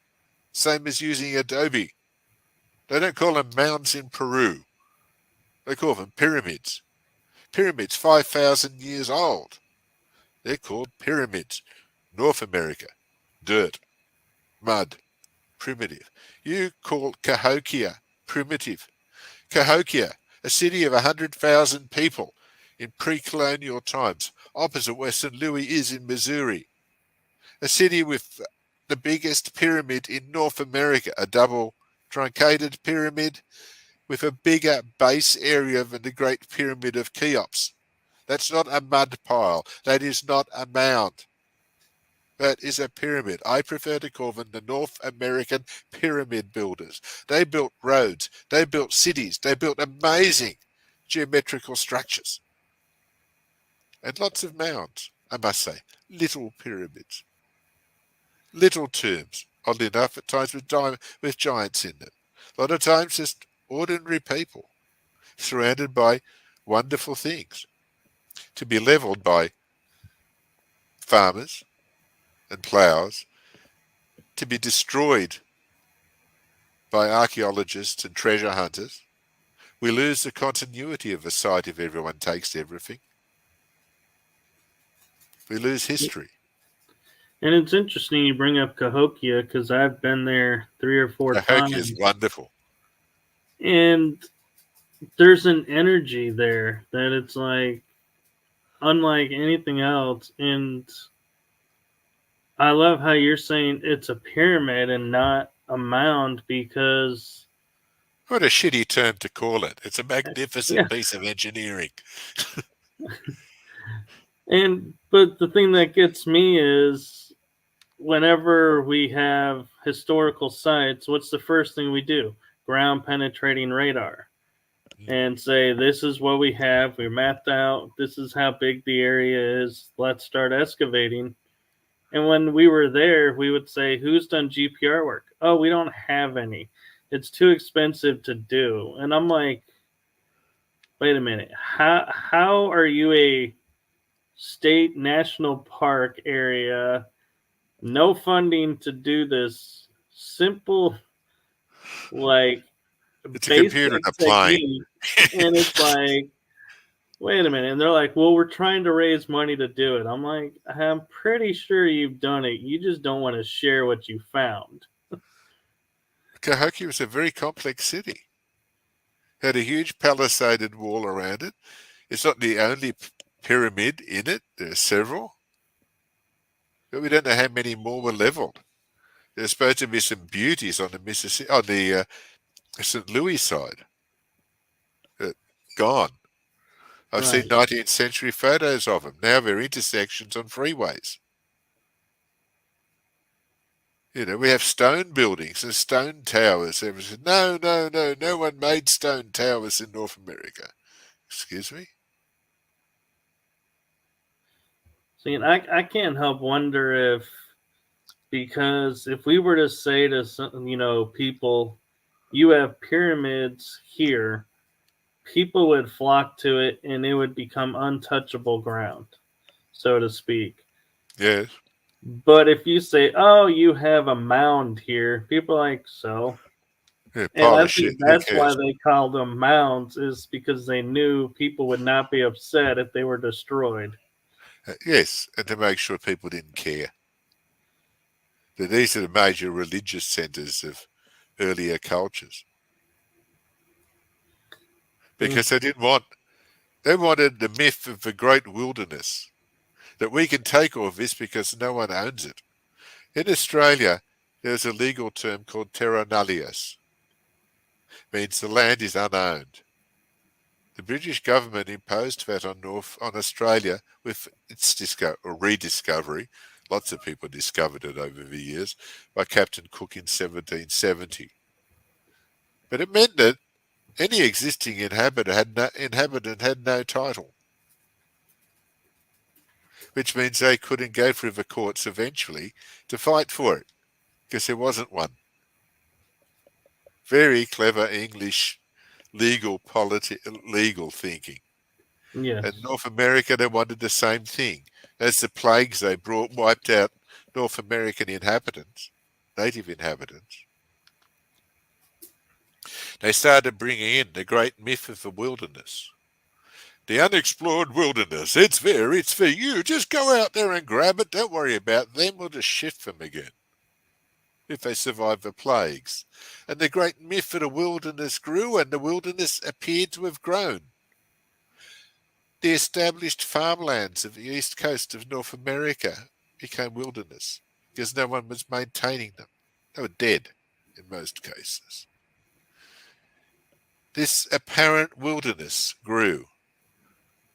Same as using adobe. They don't call them mounds in Peru. They call them pyramids. Pyramids 5,000 years old. They're called pyramids. North America, dirt, mud, primitive. You call Cahokia primitive. Cahokia, a city of 100,000 people in pre-colonial times, opposite where St. Louis is in Missouri. A city with the biggest pyramid in North America, a double truncated pyramid with a bigger base area than the Great Pyramid of Cheops. That's not a mud pile. That is not a mound. That is a pyramid. I prefer to call them the North American pyramid builders. They built roads. They built cities. They built amazing geometrical structures, and lots of mounds, I must say, little pyramids, little tombs, oddly enough, at times with giants in them. A lot of times just ordinary people surrounded by wonderful things, to be levelled by farmers and ploughs, to be destroyed by archaeologists and treasure hunters. We lose the continuity of a site if everyone takes everything. We lose history. And it's interesting you bring up Cahokia because I've been there 3 or 4 Cahokia is times. wonderful. And there's an energy there that it's like unlike anything else. And I love how you're saying it's a pyramid and not a mound because, What a shitty term to call it. It's a yeah. magnificent piece of engineering. But the thing that gets me is whenever we have historical sites, what's the first thing we do? Ground penetrating radar. And say, this is what we have. We mapped out. This is how big the area is. Let's start excavating. And when we were there, we would say, who's done GPR work? Oh, we don't have any. It's too expensive to do. And I'm like, wait a minute. How are you a state national park area, no funding to do this simple, like, It's a computer in basic a plane. technique? And it's like, wait a minute. And they're like, well, we're trying to raise money to do it. I'm like, I'm pretty sure you've done it. You just don't want to share what you found. Cahokia was a very complex city. Had a huge palisaded wall around it. It's not the only pyramid in it. There are several. But we don't know how many more were levelled. There's supposed to be some beauties on the Mississippi, on the St. Louis side. Gone. I've seen Right. 19th century photos of them. Now they're intersections on freeways. You know, we have stone buildings and stone towers. Everyone says, no one made stone towers in North America. Excuse me? See, and I can't help wonder if, because if we were to say to some, people, you have pyramids here, people would flock to it and it would become untouchable ground, so to speak. Yes. But if you say, oh, you have a mound here, people are like, so. Yeah, And pile I of shit. think Who that's why cares? they called them mounds, is because they knew people would not be upset if they were destroyed. Yes, and to make sure people didn't care. That these are the major religious centres of earlier cultures. Mm, Because they wanted the myth of the great wilderness. That we can take all of this because no one owns it. In Australia, there's a legal term called terra nullius. Means the land is unowned. The British government imposed that on Australia with its rediscovery. Lots of people discovered it over the years by Captain Cook in 1770. But it meant that any existing inhabitant had no title, which means they couldn't go through the courts eventually to fight for it because there wasn't one. Very clever English legal thinking. And yes. North America, they wanted the same thing. As the plagues they brought wiped out North American inhabitants, native inhabitants, they started bringing in the great myth of the wilderness. The unexplored wilderness, it's there, it's for you. Just go out there and grab it. Don't worry about them. We'll just shift them again if they survive the plagues. And the great myth of the wilderness grew, and the wilderness appeared to have grown. The established farmlands of the east coast of North America became wilderness because no one was maintaining them. They were dead in most cases. This apparent wilderness grew,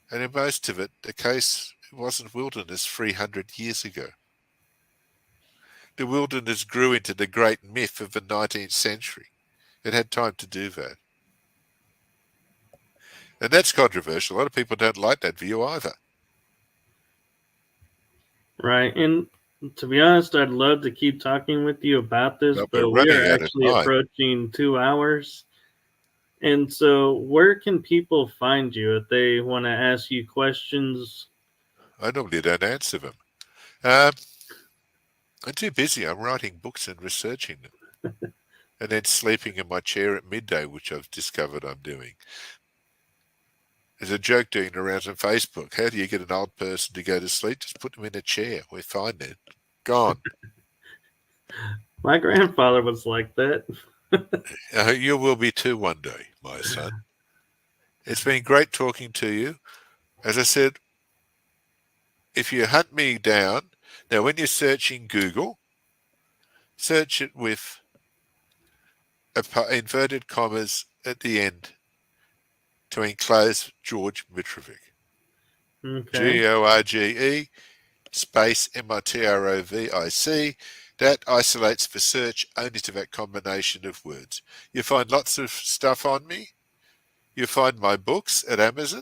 and in most of it, the case wasn't wilderness 300 years ago. The wilderness grew into the great myth of the 19th century. It had time to do that. And that's controversial. A lot of people don't like that view either. Right. And to be honest, I'd love to keep talking with you about this, But we're but we running are out of actually time. approaching 2 hours. And so, where can people find you if they want to ask you questions? I normally don't answer them. Um, I'm too busy. I'm writing books and researching them. And then sleeping in my chair at midday, which I've discovered I'm doing. There's a joke doing around on Facebook. How do you get an old person to go to sleep? Just put them in a chair. We're fine then. Gone. My grandfather was like that. You will be too one day, my son. It's been great talking to you. As I said, if you hunt me down, now when you're searching Google, search it with inverted commas at the end to enclose George Mitrovic. Okay. Gorge space Mitrovic. That isolates for search only to that combination of words. You find lots of stuff on me. You find my books at Amazon.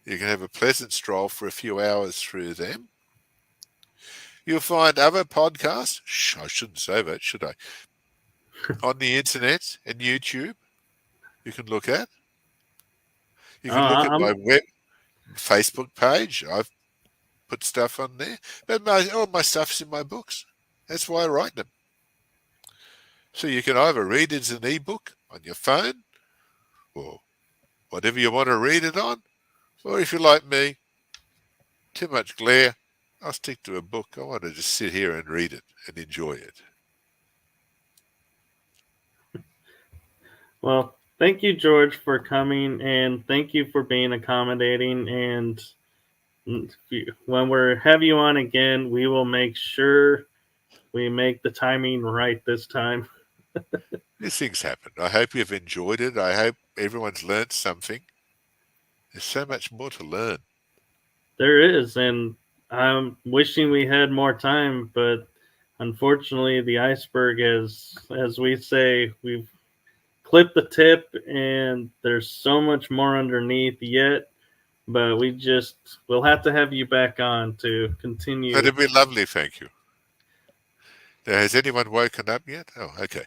You can have a pleasant stroll for a few hours through them. You'll find other podcasts. I shouldn't say that, should I? On the internet and YouTube, you can look at. You can look at I'm my Facebook page. I've put stuff on there, but all my stuff's in my books. That's why I write them. So you can either read it as an ebook on your phone, or whatever you want to read it on, or if you're like me, too much glare, I'll stick to a book. I want to just sit here and read it and enjoy it. Well, thank you, George, for coming, and thank you for being accommodating. And when we have you on again, we will make sure we make the timing right this time. These things happen. I hope you've enjoyed it. I hope everyone's learnt something. There's so much more to learn. There is, and I'm wishing we had more time, but unfortunately, the iceberg is, as we say, we've clipped the tip, and there's so much more underneath yet. But we'll have to have you back on to continue. That'd be lovely, thank you. Now, has anyone woken up yet? Oh, okay.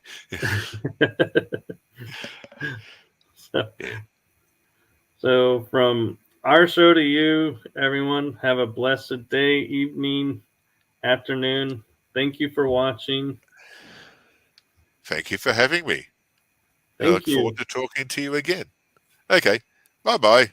so, Yeah. so, from our show to you, everyone, have a blessed day, evening, afternoon. Thank you for watching. Thank you for having me. I Thank look you. forward to talking to you again. Okay. Bye-bye.